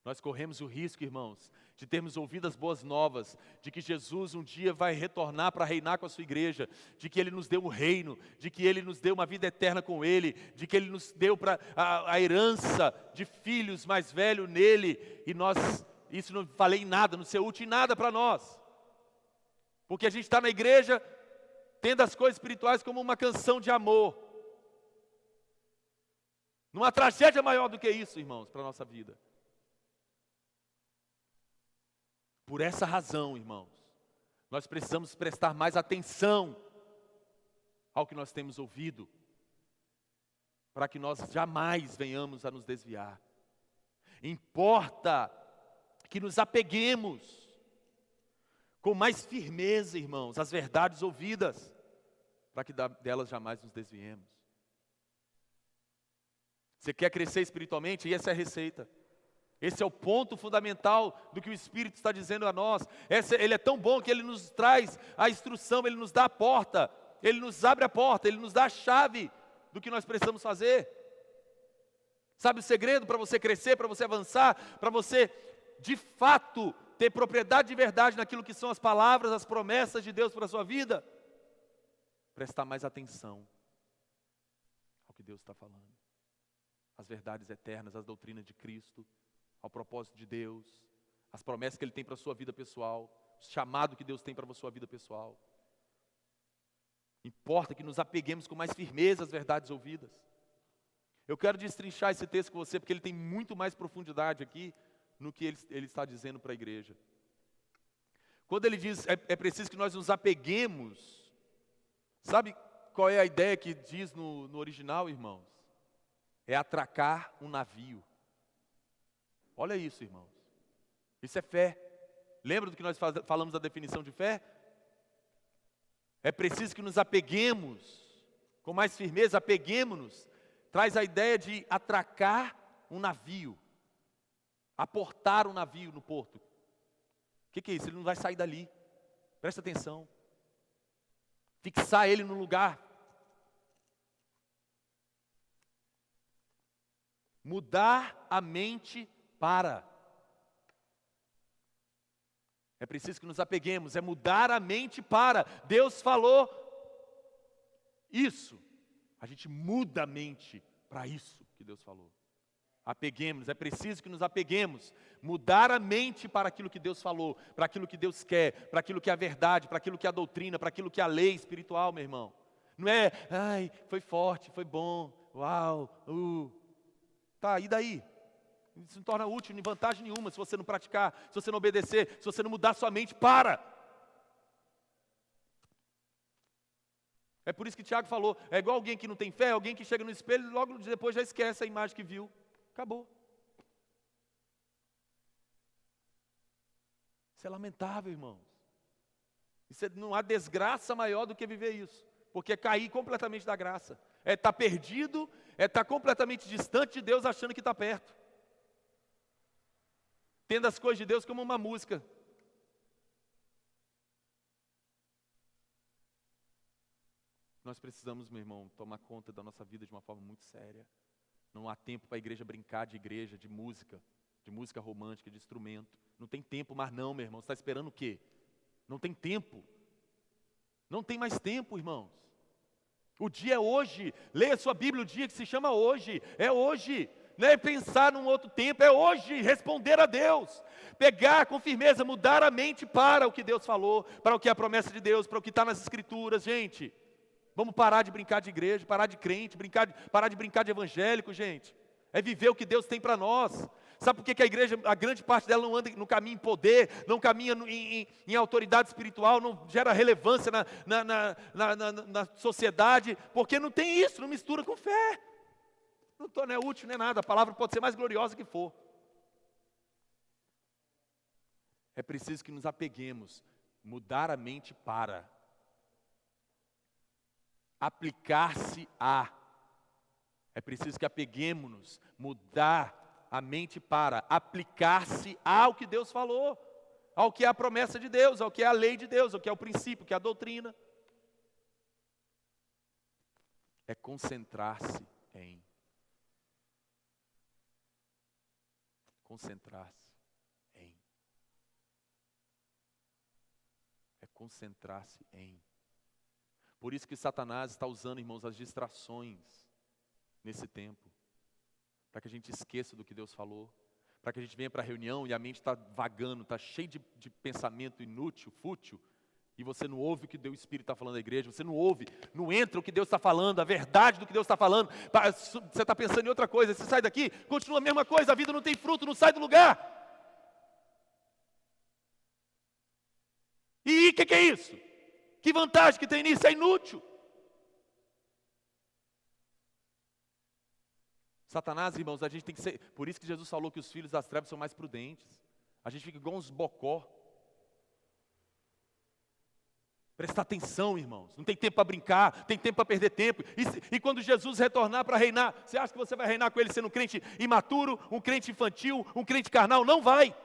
Speaker 1: Nós corremos o risco, irmãos, de termos ouvido as boas novas, de que Jesus um dia vai retornar para reinar com a sua igreja, de que Ele nos deu um reino, de que Ele nos deu uma vida eterna com Ele, de que Ele nos deu a herança de filhos mais velhos nele, e nós, isso não falei em nada, não ser útil em nada para nós, porque a gente está na igreja, tendo as coisas espirituais como uma canção de amor. Não há tragédia maior do que isso, irmãos, para a nossa vida. Por essa razão, irmãos, nós precisamos prestar mais atenção ao que nós temos ouvido, para que nós jamais venhamos a nos desviar. Importa que nos apeguemos com mais firmeza, irmãos, às verdades ouvidas, para que delas jamais nos desviemos. Você quer crescer espiritualmente? E essa é a receita. Esse é o ponto fundamental do que o Espírito está dizendo a nós. Ele é tão bom que Ele nos traz a instrução, Ele nos dá a porta, Ele nos abre a porta, Ele nos dá a chave do que nós precisamos fazer. Sabe o segredo para você crescer, para você avançar, para você de fato ter propriedade de verdade naquilo que são as palavras, as promessas de Deus para a sua vida? Prestar mais atenção ao que Deus está falando. As verdades eternas, as doutrinas de Cristo, ao propósito de Deus, as promessas que Ele tem para a sua vida pessoal, o chamado que Deus tem para a sua vida pessoal. Importa que nos apeguemos com mais firmeza às verdades ouvidas. Eu quero destrinchar esse texto com você, porque ele tem muito mais profundidade aqui no que ele está dizendo para a igreja. Quando ele diz, é preciso que nós nos apeguemos, sabe qual é a ideia que diz no original, irmãos? É atracar um navio. Olha isso, irmãos. Isso é fé. Lembra do que nós falamos da definição de fé? É preciso que nos apeguemos com mais firmeza, apeguemos-nos. Traz a ideia de atracar um navio, aportar um navio no porto. O que é isso? Ele não vai sair dali. Presta atenção. Fixar ele no lugar. Mudar a mente para. É preciso que nos apeguemos, é mudar a mente para. Deus falou isso. A gente muda a mente para isso que Deus falou. Apeguemos, é preciso que nos apeguemos. Mudar a mente para aquilo que Deus falou, para aquilo que Deus quer, para aquilo que é a verdade, para aquilo que é a doutrina, para aquilo que é a lei espiritual, meu irmão. Não é, ai, foi forte, foi bom, uau, tá, e daí? Isso não torna útil, nem vantagem nenhuma se você não praticar, se você não obedecer, se você não mudar sua mente, para. É por isso que Tiago falou, é igual alguém que não tem fé, alguém que chega no espelho e logo depois já esquece a imagem que viu. Acabou. Isso é lamentável, irmãos. Não há desgraça maior do que viver isso, porque é cair completamente da graça. É estar perdido, é estar completamente distante de Deus, achando que está perto. Tendo as coisas de Deus como uma música. Nós precisamos, meu irmão, tomar conta da nossa vida de uma forma muito séria. Não há tempo para a igreja brincar de igreja, de música romântica, de instrumento. Não tem tempo mais não, meu irmão. Você está esperando o quê? Não tem tempo. Não tem mais tempo, irmãos. O dia é hoje. Leia a sua Bíblia, o dia que se chama hoje. É hoje. Não é pensar num outro tempo, é hoje, responder a Deus, pegar com firmeza, mudar a mente para o que Deus falou, para o que é a promessa de Deus, para o que está nas Escrituras, gente. Vamos parar de brincar de igreja, parar de crente, parar de brincar de evangélico, gente. É viver o que Deus tem para nós. Sabe por que a igreja, a grande parte dela não anda no caminho em poder, não caminha em autoridade espiritual, não gera relevância na sociedade? Porque não tem isso, não mistura com fé. Não é útil, não é nada, a palavra pode ser mais gloriosa que for. É preciso que nos apeguemos, mudar a mente para aplicar-se a. É preciso que apeguemos-nos, mudar a mente para aplicar-se ao que Deus falou, ao que é a promessa de Deus, ao que é a lei de Deus, ao que é o princípio, ao que é a doutrina. É concentrar-se em. Concentrar-se em. É concentrar-se em. Por isso que Satanás está usando, irmãos, as distrações nesse tempo, para que a gente esqueça do que Deus falou, para que a gente venha para a reunião e a mente está vagando, está cheio de pensamento inútil, fútil, e você não ouve o que o Espírito está falando da igreja, você não ouve, não entra o que Deus está falando, a verdade do que Deus está falando, você está pensando em outra coisa, você sai daqui, continua a mesma coisa, a vida não tem fruto, não sai do lugar. E o que é isso? Que vantagem que tem nisso? É inútil. Satanás, irmãos, a gente tem que ser. Por isso que Jesus falou que os filhos das trevas são mais prudentes. A gente fica igual uns bocó. Prestar atenção, irmãos. Não tem tempo para brincar, tem tempo para perder tempo. E quando Jesus retornar para reinar, você acha que você vai reinar com ele sendo um crente imaturo, um crente infantil, um crente carnal? Não vai.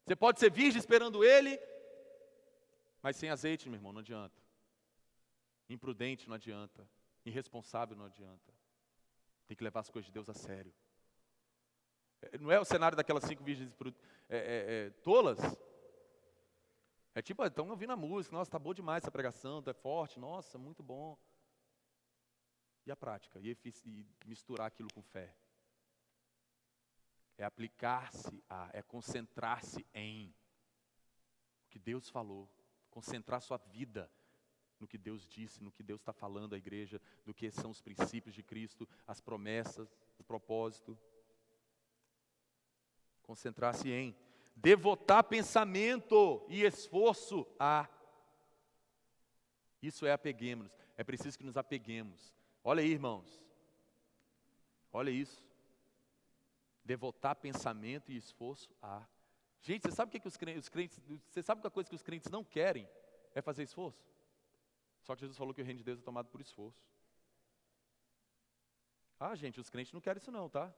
Speaker 1: Você pode ser virgem esperando ele, mas sem azeite, meu irmão, não adianta. Imprudente não adianta. Irresponsável não adianta. Tem que levar as coisas de Deus a sério. Não é o cenário daquelas 5 virgens tolas? É tipo, estão ouvindo a música, nossa, está boa demais essa pregação, é forte, nossa, muito bom. E a prática? E misturar aquilo com fé? É aplicar-se a, é concentrar-se em o que Deus falou. Concentrar sua vida no que Deus disse, no que Deus está falando à igreja, do que são os princípios de Cristo, as promessas, o propósito. Concentrar-se em. Devotar pensamento e esforço a. Isso é apeguemos-nos. É preciso que nos apeguemos. Olha aí, irmãos. Olha isso. Devotar pensamento e esforço a. Gente, você sabe o que os crentes, você sabe que a coisa que os crentes não querem é fazer esforço? Só que Jesus falou que o reino de Deus é tomado por esforço. Ah, gente, os crentes não querem isso não, tá?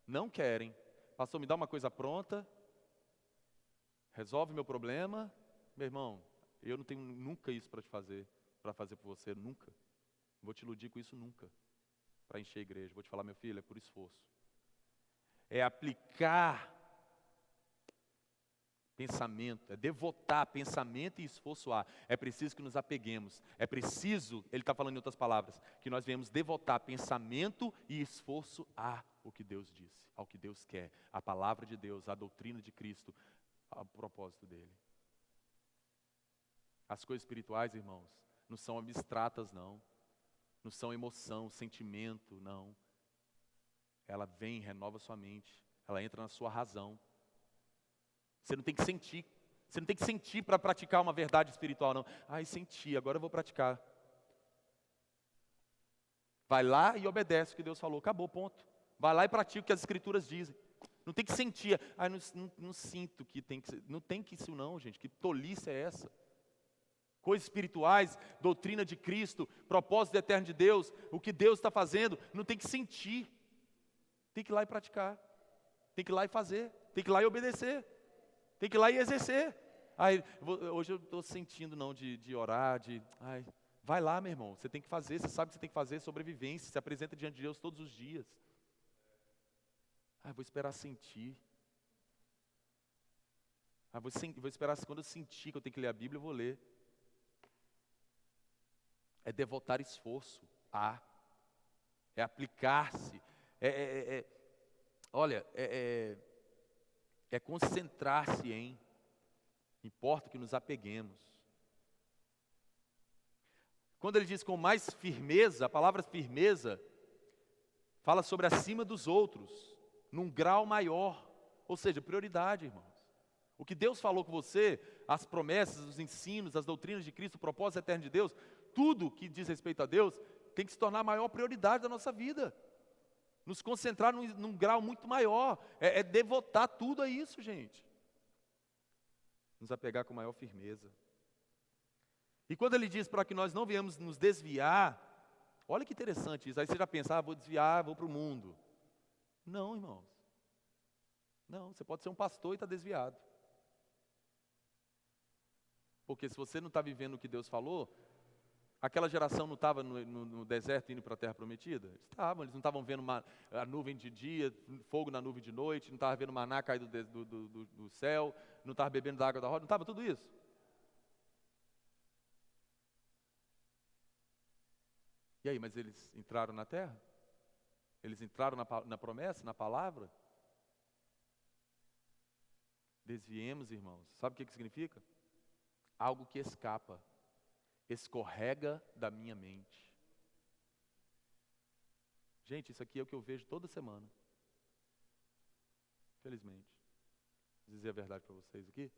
Speaker 1: Não querem. Pastor, me dá uma coisa pronta, resolve meu problema. Meu irmão, eu não tenho nunca isso para fazer por você, nunca. Não vou te iludir com isso nunca, para encher a igreja. Vou te falar, meu filho, é por esforço. É aplicar pensamento, é devotar pensamento e esforço a. É preciso que nos apeguemos. É preciso, ele está falando em outras palavras, que nós venhamos devotar pensamento e esforço a o que Deus disse, ao que Deus quer, a palavra de Deus, a doutrina de Cristo, ao propósito dele. As coisas espirituais, irmãos, não são abstratas, não. Não são emoção, sentimento, não. Ela vem, renova sua mente, ela entra na sua razão. Você não tem que sentir. Você não tem que sentir para praticar uma verdade espiritual, não. Ai, senti, agora eu vou praticar. Vai lá e obedece o que Deus falou. Acabou, ponto. Vai lá e pratica o que as Escrituras dizem. Não tem que sentir. Ai, não sinto que tem que ser. Não tem que isso não, gente. Que tolice é essa? Coisas espirituais, doutrina de Cristo, propósito eterno de Deus, o que Deus está fazendo, não tem que sentir. Tem que ir lá e praticar. Tem que ir lá e fazer. Tem que ir lá e obedecer. Tem que ir lá e exercer. Ai, hoje eu estou sentindo não de orar, vai lá, meu irmão, você tem que fazer, você sabe que você tem que fazer sobrevivência, se apresenta diante de Deus todos os dias. Vou esperar sentir. Vou esperar quando eu sentir que eu tenho que ler a Bíblia, eu vou ler. É devotar esforço a. É aplicar-se. É concentrar-se em. Importa que nos apeguemos. Quando ele diz com mais firmeza, a palavra firmeza fala sobre acima dos outros. num grau maior. Ou seja, prioridade, irmãos. O que Deus falou com você, as promessas, os ensinos, as doutrinas de Cristo, o propósito eterno de Deus, tudo que diz respeito a Deus, tem que se tornar a maior prioridade da nossa vida. Nos concentrar num grau muito maior. É devotar tudo a isso, gente. Nos apegar com maior firmeza. E quando ele diz para que nós não venhamos nos desviar, olha que interessante isso. Aí você já pensa, vou desviar, vou para o mundo. Não, irmãos. Não, você pode ser um pastor e estar desviado. Porque se você não está vivendo o que Deus falou, aquela geração não estava no deserto indo para a terra prometida? Estavam, eles não estavam vendo a nuvem de dia, fogo na nuvem de noite, não estavam vendo maná cair do céu, não estavam bebendo da água da roda, não estava tudo isso? E aí, mas eles entraram na terra? Eles entraram na promessa, na palavra? Desviemos, irmãos. Sabe o que significa? Algo que escapa, escorrega da minha mente. Gente, isso aqui é o que eu vejo toda semana. Felizmente. Vou dizer a verdade para vocês aqui.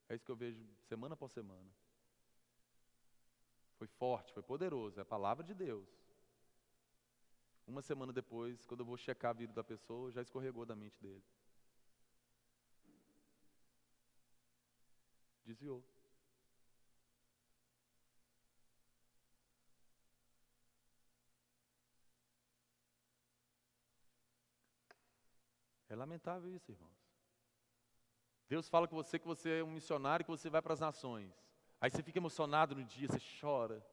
Speaker 1: É isso que eu vejo semana após semana. Foi forte, foi poderoso, é a palavra de Deus. Uma semana depois, quando eu vou checar a vida da pessoa, já escorregou da mente dele. Desviou. É lamentável isso, irmãos. Deus fala com você que você é um missionário, que você vai para as nações. Aí você fica emocionado no dia, você chora,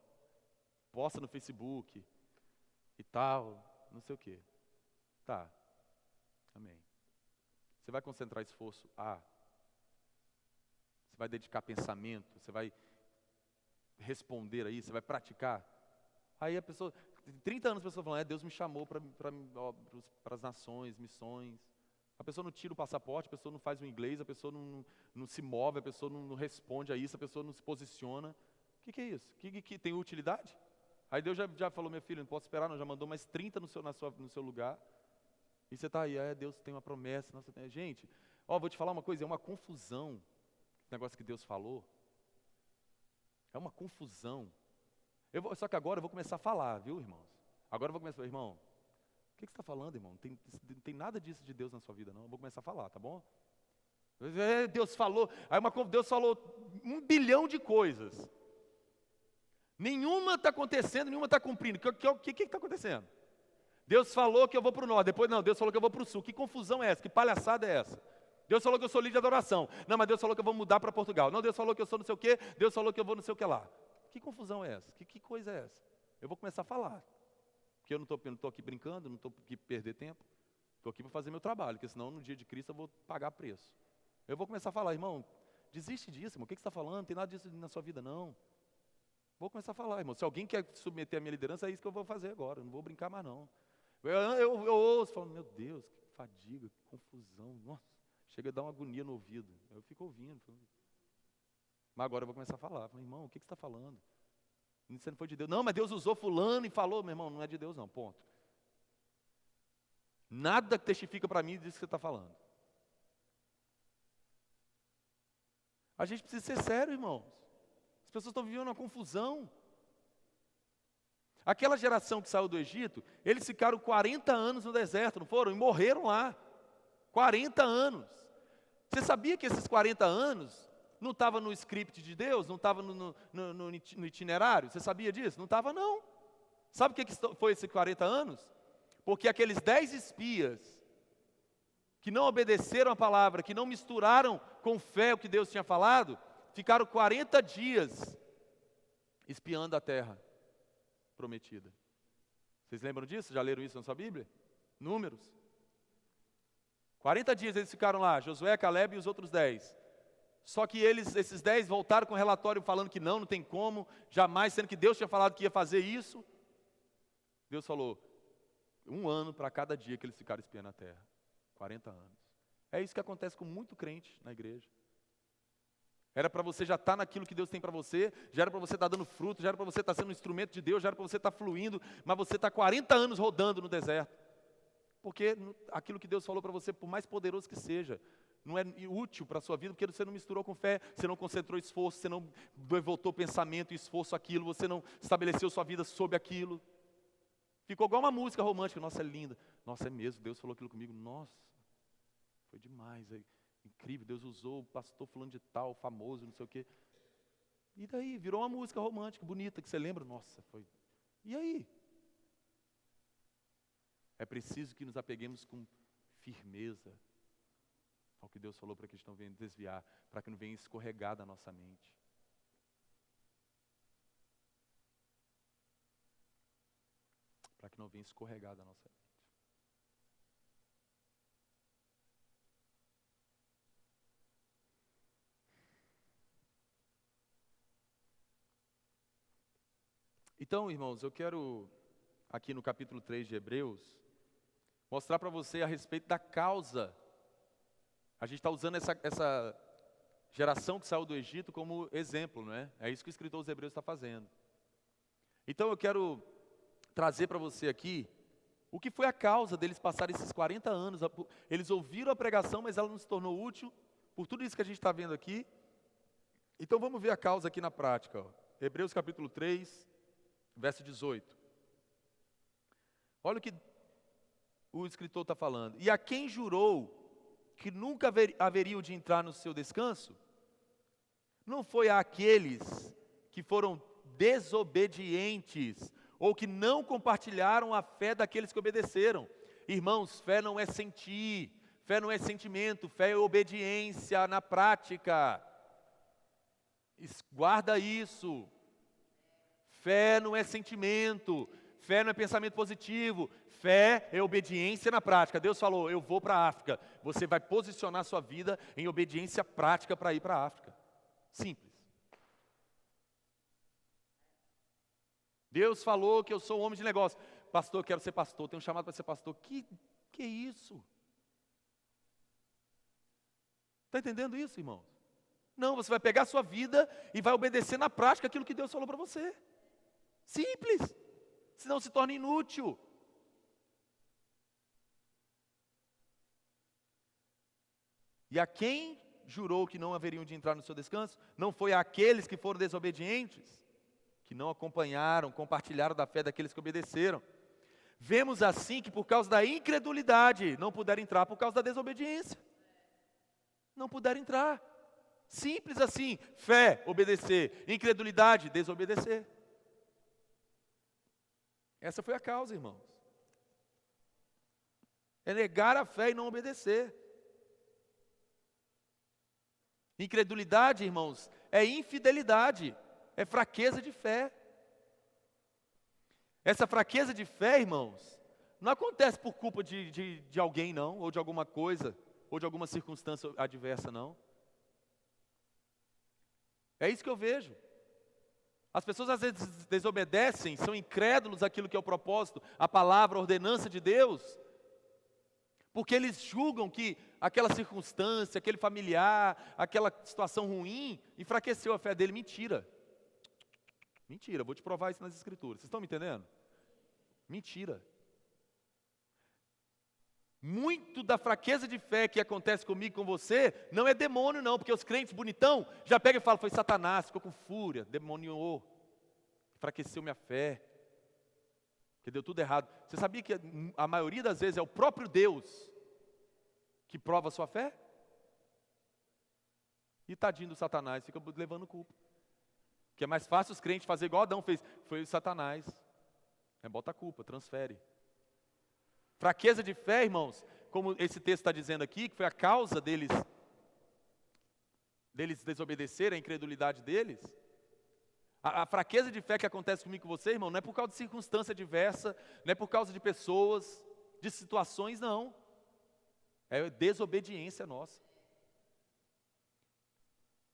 Speaker 1: posta no Facebook e tal, não sei o quê. Tá, amém. Você vai concentrar esforço? Você vai dedicar pensamento? Você vai responder aí? Você vai praticar? Aí a pessoa, 30 anos a pessoa falando, Deus me chamou para as nações, missões. A pessoa não tira o passaporte, a pessoa não faz o inglês, a pessoa não se move, a pessoa não responde a isso, a pessoa não se posiciona. O que é isso? Que tem utilidade? Aí Deus já falou, meu filho, não posso esperar, não, já mandou mais 30 no seu lugar. E você está aí, Deus tem uma promessa. Nossa, gente, vou te falar uma coisa, é uma confusão, o negócio que Deus falou. É uma confusão. Só que agora eu vou começar a falar, viu, irmãos? Agora eu vou começar a falar, irmão, o que você está falando, irmão? Não tem nada disso de Deus na sua vida, não. Eu vou começar a falar, tá bom? Deus falou, Deus falou 1 bilhão de coisas. Nenhuma está acontecendo, nenhuma está cumprindo. O que está acontecendo? Deus falou que eu vou para o norte, depois não, Deus falou que eu vou para o sul. Que confusão é essa? Que palhaçada é essa? Deus falou que eu sou líder de adoração. Não, mas Deus falou que eu vou mudar para Portugal. Não, Deus falou que eu sou não sei o quê, Deus falou que eu vou não sei o que lá. Que confusão é essa? Que coisa é essa? Eu vou começar a falar. Porque eu não estou aqui brincando, não estou aqui para perder tempo. Estou aqui para fazer meu trabalho, porque senão no dia de Cristo eu vou pagar preço. Eu vou começar a falar, irmão, desiste disso, irmão. O que você está falando? Não tem nada disso na sua vida, não. Vou começar a falar, irmão. Se alguém quer submeter a minha liderança, é isso que eu vou fazer agora. Eu não vou brincar mais, não. Eu ouço, falo, meu Deus, que fadiga, que confusão. Nossa, chega a dar uma agonia no ouvido. Eu fico ouvindo. Mas agora eu vou começar a falar. Falo, irmão, o que você está falando? Isso não foi de Deus. Não, mas Deus usou fulano e falou. Meu irmão, não é de Deus não, ponto. Nada testifica para mim disso que você está falando. A gente precisa ser sério, irmãos. As pessoas estão vivendo uma confusão. Aquela geração que saiu do Egito, eles ficaram 40 anos no deserto, não foram? E morreram lá. 40 anos. Você sabia que esses 40 anos não estava no script de Deus? Não estava no itinerário? Você sabia disso? Não estava, não. Sabe o que foi esses 40 anos? Porque aqueles 10 espias que não obedeceram a palavra, que não misturaram com fé o que Deus tinha falado, ficaram 40 dias espiando a terra prometida. Vocês lembram disso? Já leram isso na sua Bíblia? Números. 40 dias eles ficaram lá, Josué, Caleb e os outros 10. Só que esses 10 voltaram com um relatório falando que não tem como, jamais, sendo que Deus tinha falado que ia fazer isso. Deus falou, 1 ano para cada dia que eles ficaram espiando a terra. 40 anos. É isso que acontece com muito crente na igreja. Era para você já estar naquilo que Deus tem para você, já era para você estar dando fruto, já era para você estar sendo um instrumento de Deus, já era para você estar fluindo, mas você está 40 anos rodando no deserto. Porque aquilo que Deus falou para você, por mais poderoso que seja, não é útil para a sua vida, porque você não misturou com fé, você não concentrou esforço, você não devotou pensamento e esforço àquilo, você não estabeleceu sua vida sobre aquilo. Ficou igual uma música romântica, nossa, é linda. Nossa, é mesmo, Deus falou aquilo comigo, nossa, foi demais, é incrível, Deus usou o pastor fulano de tal, famoso, não sei o quê. E daí, virou uma música romântica, bonita, que você lembra, nossa, foi. E aí? É preciso que nos apeguemos com firmeza ao que Deus falou para que a gente não venha desviar, para que não venha escorregar da nossa mente. Para que não venha escorregar da nossa mente. Então, irmãos, eu quero, aqui no capítulo 3 de Hebreus, mostrar para você a respeito da causa. A gente está usando essa geração que saiu do Egito como exemplo, não é? É isso que o escritor dos Hebreus está fazendo. Então eu quero trazer para você aqui o que foi a causa deles passarem esses 40 anos. Eles ouviram a pregação, mas ela não se tornou útil, por tudo isso que a gente está vendo aqui. Então vamos ver a causa aqui na prática. Ó. Hebreus capítulo 3, verso 18. Olha o que o escritor está falando. E a quem jurou que nunca haveriam de entrar no seu descanso, não foi àqueles que foram desobedientes, ou que não compartilharam a fé daqueles que obedeceram. Irmãos, fé não é sentir, fé não é sentimento, fé é obediência na prática. Guarda isso. Fé não é sentimento, fé não é pensamento positivo, fé é obediência na prática. Deus falou, eu vou para a África. Você vai posicionar sua vida em obediência prática para ir para a África. Simples. Deus falou que eu sou um homem de negócio. Pastor, eu quero ser pastor, tenho um chamado para ser pastor. Que é isso? Está entendendo isso, irmãos? Não, você vai pegar a sua vida e vai obedecer na prática aquilo que Deus falou para você. Simples. Senão se torna inútil. E a quem jurou que não haveriam de entrar no seu descanso? Não foi àqueles que foram desobedientes, que não acompanharam, compartilharam da fé daqueles que obedeceram. Vemos assim que por causa da incredulidade não puderam entrar por causa da desobediência. Não puderam entrar. Simples assim. Fé, obedecer. Incredulidade, desobedecer. Essa foi a causa, irmãos. É negar a fé e não obedecer. Incredulidade, irmãos, é infidelidade, é fraqueza de fé. Essa fraqueza de fé, irmãos, não acontece por culpa de alguém, não, ou de alguma coisa, ou de alguma circunstância adversa, não. É isso que eu vejo. As pessoas às vezes desobedecem, são incrédulos àquilo que é o propósito, a palavra, a ordenança de Deus, porque eles julgam que aquela circunstância, aquele familiar, aquela situação ruim, enfraqueceu a fé dele. Mentira. Mentira, vou te provar isso nas escrituras. Vocês estão me entendendo? Mentira. Muito da fraqueza de fé que acontece comigo e com você, não é demônio não, porque os crentes bonitão já pegam e falam, foi Satanás, ficou com fúria, demoniou, enfraqueceu minha fé, que deu tudo errado. Você sabia que a maioria das vezes é o próprio Deus que prova a sua fé? E tadinho do Satanás, fica levando culpa. Que é mais fácil os crentes fazer igual Adão fez, foi o Satanás. Bota a culpa, transfere. Fraqueza de fé, irmãos, como esse texto está dizendo aqui, que foi a causa deles desobedecerem, a incredulidade deles. A fraqueza de fé que acontece comigo e com você, irmão, não é por causa de circunstância diversa, não é por causa de pessoas, de situações, não. É desobediência nossa.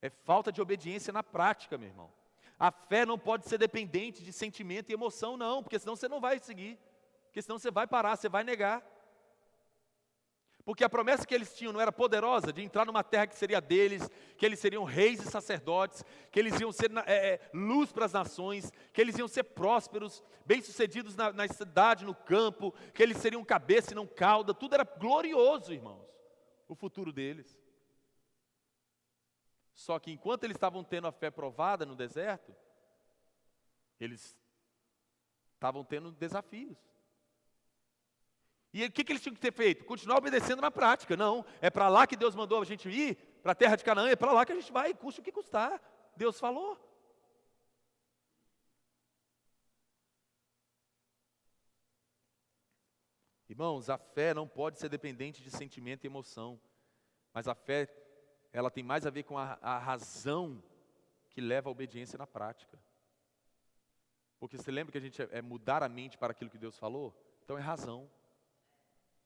Speaker 1: É falta de obediência na prática, meu irmão. A fé não pode ser dependente de sentimento e emoção, não, porque senão você não vai seguir. Porque senão você vai parar, você vai negar. Porque a promessa que eles tinham não era poderosa, de entrar numa terra que seria deles, que eles seriam reis e sacerdotes, que eles iam ser luz para as nações, que eles iam ser prósperos, bem-sucedidos na cidade, no campo, que eles seriam cabeça e não cauda, tudo era glorioso, irmãos, o futuro deles. Só que enquanto eles estavam tendo a fé provada no deserto, eles estavam tendo desafios. E o que eles tinham que ter feito? Continuar obedecendo na prática. Não, é para lá que Deus mandou a gente ir, para a terra de Canaã, é para lá que a gente vai, custe o que custar. Deus falou. Irmãos, a fé não pode ser dependente de sentimento e emoção, mas a fé, ela tem mais a ver com a razão que leva à obediência na prática. Porque você lembra que a gente é mudar a mente para aquilo que Deus falou? Então é razão.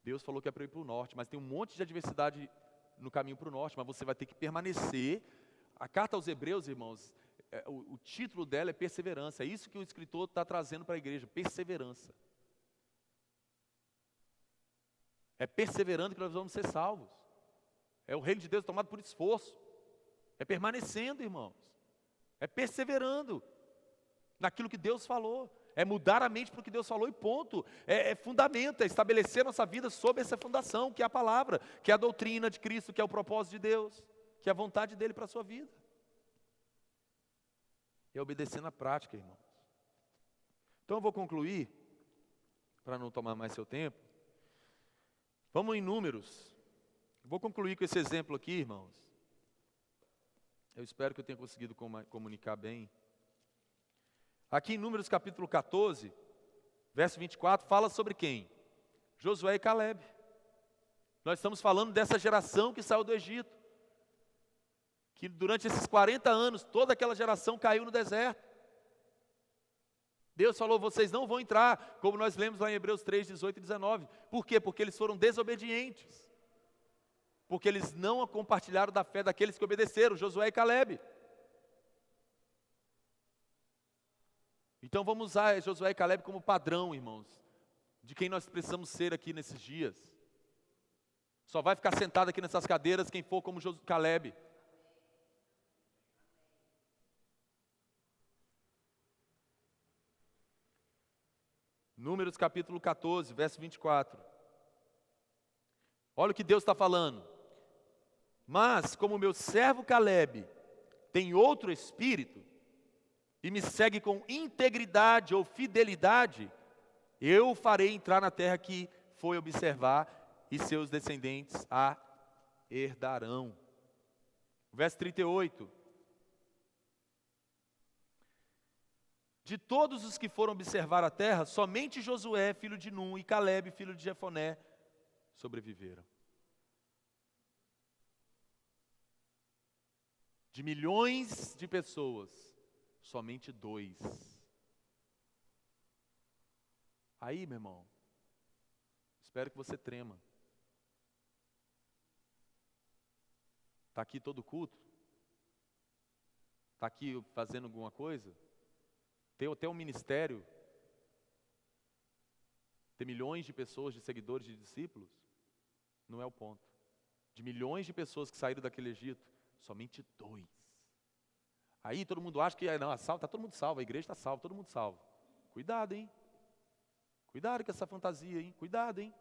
Speaker 1: Deus falou que é para ir para o norte, mas tem um monte de adversidade no caminho para o norte, mas você vai ter que permanecer. A carta aos Hebreus, irmãos, o título dela é perseverança. É isso que o escritor está trazendo para a igreja, perseverança. É perseverando que nós vamos ser salvos. É o reino de Deus tomado por esforço. É permanecendo, irmãos. É perseverando naquilo que Deus falou. É mudar a mente para o que Deus falou e ponto. É fundamento, é estabelecer nossa vida sob essa fundação, que é a palavra, que é a doutrina de Cristo, que é o propósito de Deus, que é a vontade dEle para a sua vida. É obedecer na prática, irmãos. Então eu vou concluir, para não tomar mais seu tempo. Vamos em Números. Vou concluir com esse exemplo aqui, irmãos. Eu espero que eu tenha conseguido comunicar bem. Aqui em Números capítulo 14, verso 24, fala sobre quem? Josué e Calebe. Nós estamos falando dessa geração que saiu do Egito. Que durante esses 40 anos, toda aquela geração caiu no deserto. Deus falou, vocês não vão entrar, como nós lemos lá em Hebreus 3, 18 e 19. Por quê? Porque eles foram desobedientes. Porque eles não compartilharam da fé daqueles que obedeceram, Josué e Calebe. Então vamos usar Josué e Calebe como padrão, irmãos, de quem nós precisamos ser aqui nesses dias. Só vai ficar sentado aqui nessas cadeiras quem for como Calebe. Números capítulo 14, verso 24. Olha o que Deus está falando. Mas como meu servo Calebe tem outro espírito, e me segue com integridade ou fidelidade, eu o farei entrar na terra que foi observar, e seus descendentes a herdarão. Verso 38. De todos os que foram observar a terra, somente Josué, filho de Num, e Calebe, filho de Jefoné, sobreviveram. De milhões de pessoas, somente 2. Aí, meu irmão, espero que você trema. Está aqui todo culto? Está aqui fazendo alguma coisa? Tem até um ministério? Tem milhões de pessoas, de seguidores, de discípulos? Não é o ponto. De milhões de pessoas que saíram daquele Egito, somente 2. Aí todo mundo acha que não, está todo mundo salvo, a igreja está salva, todo mundo salvo. Cuidado, hein? Cuidado com essa fantasia, hein? Cuidado, hein?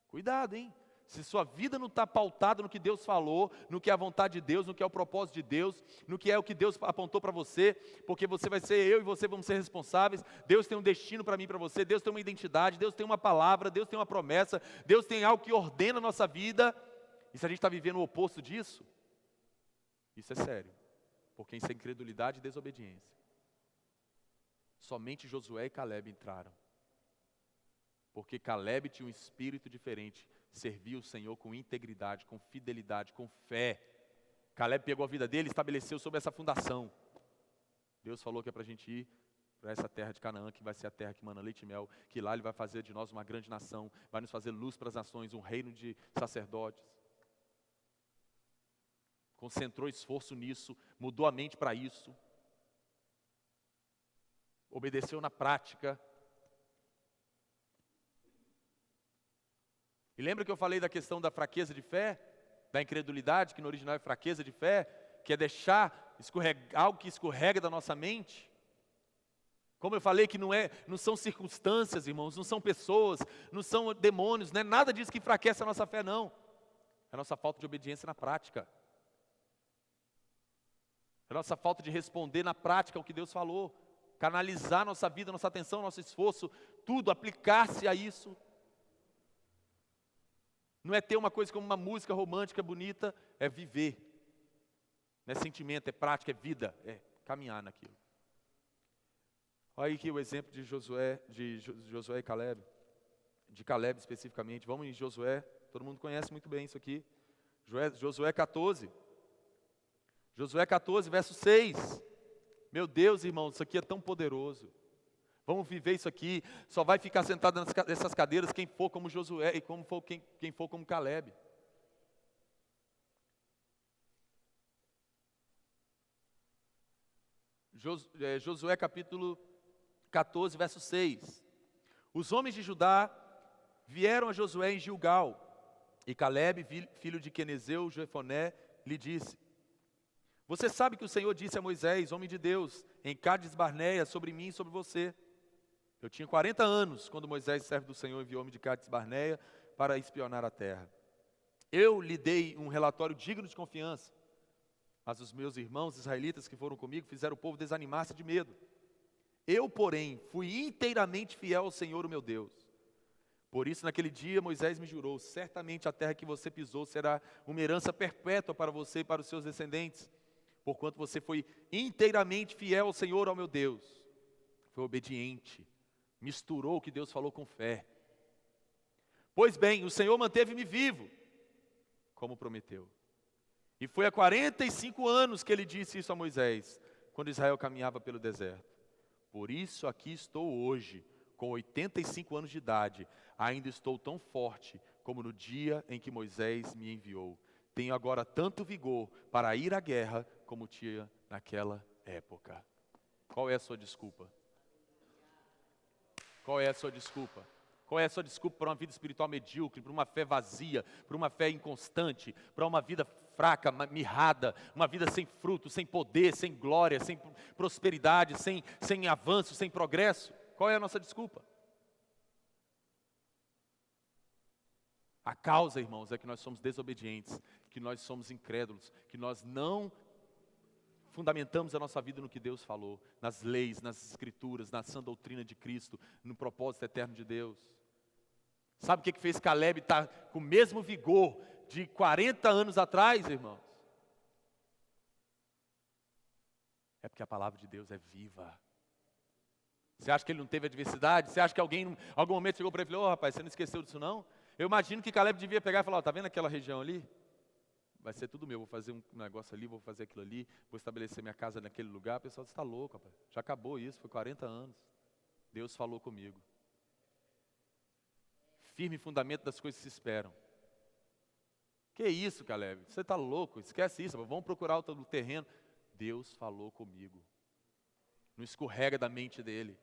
Speaker 1: Cuidado, hein? Se sua vida não está pautada no que Deus falou, no que é a vontade de Deus, no que é o propósito de Deus, no que é o que Deus apontou para você, porque você vai ser, eu e você vamos ser responsáveis, Deus tem um destino para mim e para você, Deus tem uma identidade, Deus tem uma palavra, Deus tem uma promessa, Deus tem algo que ordena a nossa vida, e se a gente está vivendo o oposto disso, isso é sério, porque isso é incredulidade e desobediência. Somente Josué e Calebe entraram, porque Calebe tinha um espírito diferente, serviu o Senhor com integridade, com fidelidade, com fé. Calebe pegou a vida dele e estabeleceu sobre essa fundação. Deus falou que é para a gente ir para essa terra de Canaã, que vai ser a terra que mana leite e mel, que lá Ele vai fazer de nós uma grande nação, vai nos fazer luz para as nações, um reino de sacerdotes. Concentrou esforço nisso, mudou a mente para isso, obedeceu na prática. E lembra que eu falei da questão da fraqueza de fé? Da incredulidade, que no original é fraqueza de fé, que é deixar algo que escorrega da nossa mente? Como eu falei que não são circunstâncias, irmãos, não são pessoas, não são demônios, não é nada disso que enfraquece a nossa fé, não. É a nossa falta de obediência na prática. É a nossa falta de responder na prática ao que Deus falou. Canalizar nossa vida, nossa atenção, nosso esforço, tudo, aplicar-se a isso. Não é ter uma coisa como uma música romântica bonita, é viver. Não é sentimento, é prática, é vida, é caminhar naquilo. Olha aí aqui o exemplo de Josué e Caleb, de Caleb especificamente. Vamos em Josué, todo mundo conhece muito bem isso aqui. Josué 14. Josué 14, verso 6. Meu Deus, irmãos, isso aqui é tão poderoso. Vamos viver isso aqui. Só vai ficar sentado nessas cadeiras quem for como Josué e quem for como Caleb. Josué capítulo 14, verso 6. Os homens de Judá vieram a Josué em Gilgal, e Caleb, filho de Quenezeu, Jefoné, lhe disse: Você sabe que o Senhor disse a Moisés, homem de Deus, em Cádiz Barneia, sobre mim e sobre você. Eu tinha 40 anos quando Moisés, servo do Senhor, enviou homem de Cádiz Barneia para espionar a terra. Eu lhe dei um relatório digno de confiança, mas os meus irmãos israelitas que foram comigo fizeram o povo desanimar-se de medo. Eu, porém, fui inteiramente fiel ao Senhor, o meu Deus. Por isso, naquele dia, Moisés me jurou: certamente a terra que você pisou será uma herança perpétua para você e para os seus descendentes, porquanto você foi inteiramente fiel ao Senhor, ao meu Deus. Foi obediente, misturou o que Deus falou com fé. Pois bem, o Senhor manteve-me vivo, como prometeu. E foi há 45 anos que ele disse isso a Moisés, quando Israel caminhava pelo deserto. Por isso aqui estou hoje, com 85 anos de idade, ainda estou tão forte como no dia em que Moisés me enviou. Tenho agora tanto vigor para ir à guerra como tinha naquela época. Qual é a sua desculpa? Qual é a sua desculpa? Qual é a sua desculpa para uma vida espiritual medíocre, para uma fé vazia, para uma fé inconstante, para uma vida fraca, mirrada, uma vida sem fruto, sem poder, sem glória, sem prosperidade, sem avanço, sem progresso? Qual é a nossa desculpa? A causa, irmãos, é que nós somos desobedientes, que nós somos incrédulos, que nós não fundamentamos a nossa vida no que Deus falou, nas leis, nas escrituras, na sã doutrina de Cristo, no propósito eterno de Deus. Sabe o que fez Caleb estar com o mesmo vigor de 40 anos atrás, irmãos? É porque a palavra de Deus é viva. Você acha que ele não teve adversidade? Você acha que alguém, em algum momento, chegou para ele e falou: rapaz, você não esqueceu disso não? Eu imagino que Caleb devia pegar e falar: tá vendo aquela região ali? Vai ser tudo meu, vou fazer um negócio ali, vou fazer aquilo ali, vou estabelecer minha casa naquele lugar. O pessoal está louco, rapaz. Já acabou isso, foi 40 anos. Deus falou comigo. Firme fundamento das coisas que se esperam. Que isso, Caleb? Você está louco? Esquece isso, vamos procurar outro terreno. Deus falou comigo. Não escorrega da mente dele.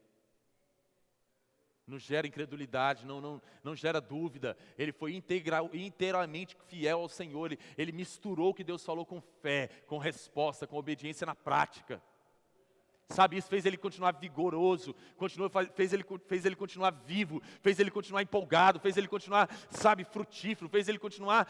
Speaker 1: Não gera incredulidade, não gera dúvida. Ele foi inteiramente fiel ao Senhor. Ele misturou o que Deus falou com fé, com resposta, com obediência na prática. Sabe, isso fez ele continuar vigoroso, fez ele continuar vivo, fez ele continuar empolgado, fez ele continuar, sabe, frutífero, fez ele continuar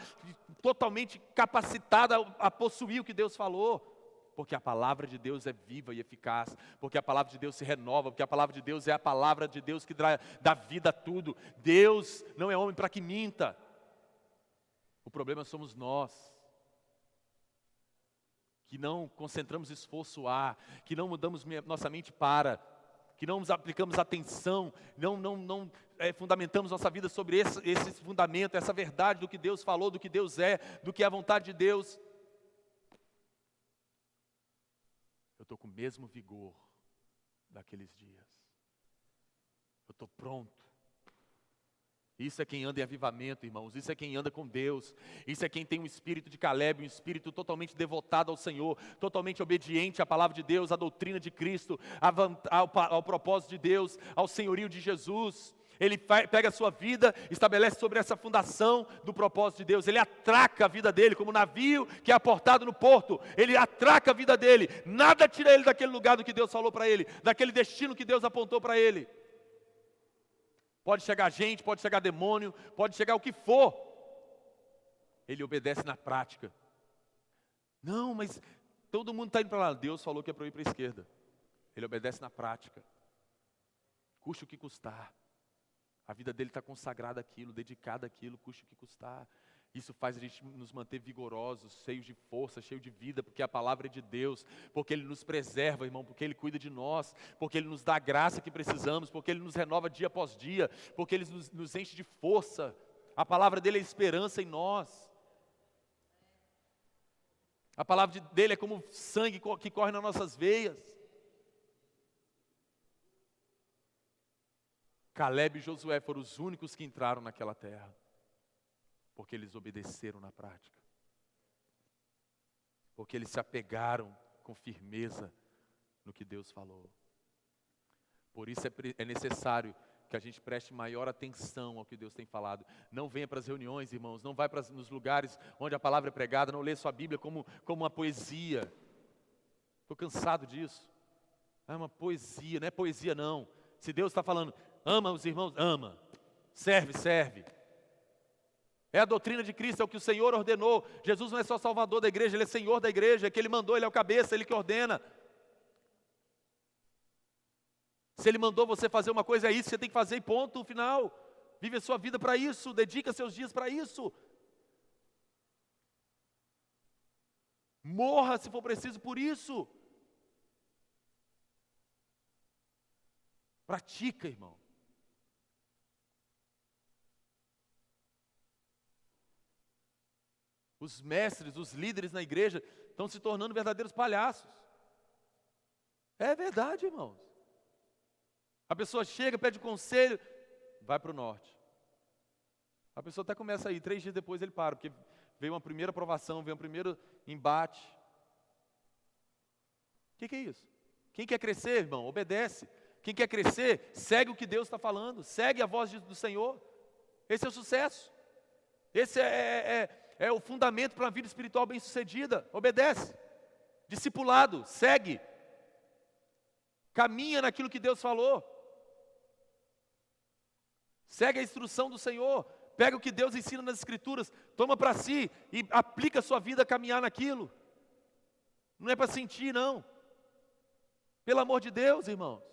Speaker 1: totalmente capacitado a possuir o que Deus falou. Porque a palavra de Deus é viva e eficaz, porque a palavra de Deus se renova, porque a palavra de Deus é a palavra de Deus que dá vida a tudo. Deus não é homem para que minta. O problema somos nós, que não concentramos esforço que não mudamos nossa mente que não nos aplicamos atenção, não fundamentamos nossa vida sobre esse fundamento, essa verdade do que Deus falou, do que Deus é, do que é a vontade de Deus. Eu estou com o mesmo vigor daqueles dias. Eu estou pronto. Isso é quem anda em avivamento, irmãos. Isso é quem anda com Deus. Isso é quem tem um espírito de Caleb, um espírito totalmente devotado ao Senhor, totalmente obediente à palavra de Deus, à doutrina de Cristo, ao propósito de Deus, ao senhorio de Jesus. Ele pega a sua vida, estabelece sobre essa fundação do propósito de Deus. Ele atraca a vida dele como um navio que é aportado no porto. Ele atraca a vida dele. Nada tira ele daquele lugar do que Deus falou para ele, daquele destino que Deus apontou para ele. Pode chegar gente, pode chegar demônio, pode chegar o que for. Ele obedece na prática. Não, mas todo mundo está indo para lá. Deus falou que é para eu ir para a esquerda. Ele obedece na prática. Custe o que custar. A vida dele está consagrada àquilo, dedicada àquilo, custe o que custar. Isso faz a gente nos manter vigorosos, cheios de força, cheios de vida, porque a palavra é de Deus, porque Ele nos preserva, irmão, porque Ele cuida de nós, porque Ele nos dá a graça que precisamos, porque Ele nos renova dia após dia, porque Ele nos enche de força. A palavra dele é esperança em nós. A palavra dele é como sangue que corre nas nossas veias. Caleb e Josué foram os únicos que entraram naquela terra, porque eles obedeceram na prática, porque eles se apegaram com firmeza no que Deus falou. Por isso é necessário que a gente preste maior atenção ao que Deus tem falado. Não venha para as reuniões, irmãos, não vai nos lugares onde a palavra é pregada, não lê sua Bíblia como uma poesia. Estou cansado disso. É uma poesia, não é poesia não. Se Deus está falando, ama os irmãos, ama. Serve, serve. É a doutrina de Cristo, é o que o Senhor ordenou. Jesus não é só salvador da igreja, Ele é Senhor da igreja, é que Ele mandou, Ele é o cabeça, Ele que ordena. Se Ele mandou você fazer uma coisa, é isso, você tem que fazer e ponto, final. Vive a sua vida para isso, dedica seus dias para isso. Morra se for preciso por isso. Pratica, irmão. Os mestres, os líderes na igreja estão se tornando verdadeiros palhaços. É verdade, irmãos. A pessoa chega, pede conselho, vai para o norte. A pessoa até começa a ir, 3 dias depois ele para, porque veio uma primeira provação, veio um primeiro embate. O que é isso? Quem quer crescer, irmão, obedece. Quem quer crescer, segue o que Deus está falando, segue a voz do Senhor. Esse é o sucesso. Esse é o fundamento para uma vida espiritual bem-sucedida. Obedece. Discipulado, segue. Caminha naquilo que Deus falou. Segue a instrução do Senhor. Pega o que Deus ensina nas Escrituras, toma para si e aplica a sua vida a caminhar naquilo. Não é para sentir, não. Pelo amor de Deus, irmãos.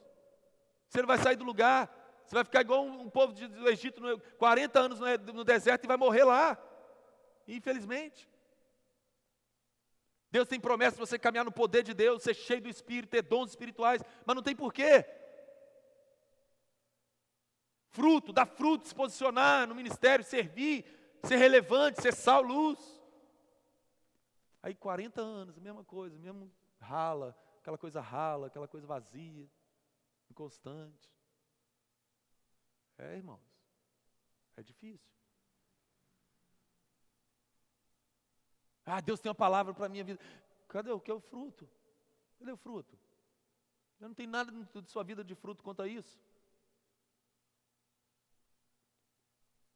Speaker 1: Você não vai sair do lugar. Você vai ficar igual um povo do Egito, 40 anos no deserto e vai morrer lá. Infelizmente. Deus tem promessa de você caminhar no poder de Deus, ser cheio do Espírito, ter dons espirituais, mas não tem porquê. Fruto, dar fruto, se posicionar no ministério, servir, ser relevante, ser sal, luz. Aí 40 anos, a mesma coisa, mesmo rala, aquela coisa vazia, inconstante. Irmãos, é difícil. Deus tem uma palavra para a minha vida. Cadê o que é o fruto? Cadê o fruto? Já não tem nada de sua vida de fruto quanto a isso.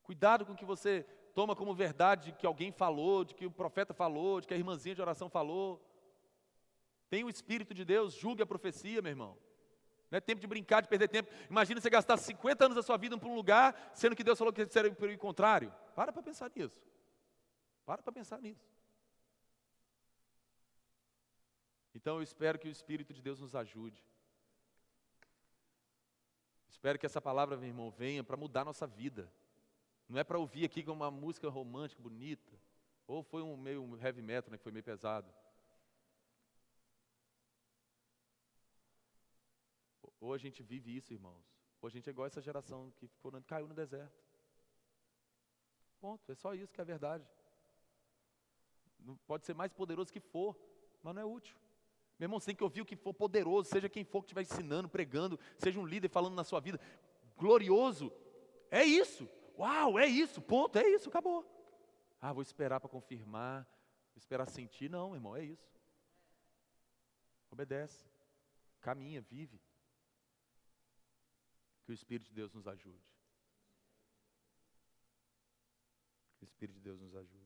Speaker 1: Cuidado com o que você toma como verdade que alguém falou, de que o profeta falou, de que a irmãzinha de oração falou. Tem o Espírito de Deus, julgue a profecia, meu irmão. Não é tempo de brincar, de perder tempo. Imagina você gastar 50 anos da sua vida para um lugar, sendo que Deus falou que seria o contrário. Para pensar nisso. Para pensar nisso. Então eu espero que o Espírito de Deus nos ajude. Espero que essa palavra, meu irmão, venha para mudar a nossa vida. Não é para ouvir aqui com uma música romântica, bonita. Ou foi meio heavy metal, né, que foi meio pesado. Ou a gente vive isso, irmãos. Ou a gente é igual essa geração que caiu no deserto. Ponto, é só isso que é a verdade. Não pode ser mais poderoso que for, mas não é útil. Meu irmão, você tem que ouvir o que for poderoso, seja quem for que estiver ensinando, pregando, seja um líder falando na sua vida. Glorioso, é isso. Uau, é isso, ponto, é isso, acabou. Vou esperar para confirmar, vou esperar sentir. Não, irmão, é isso. Obedece, caminha, vive. Que o Espírito de Deus nos ajude. Que o Espírito de Deus nos ajude.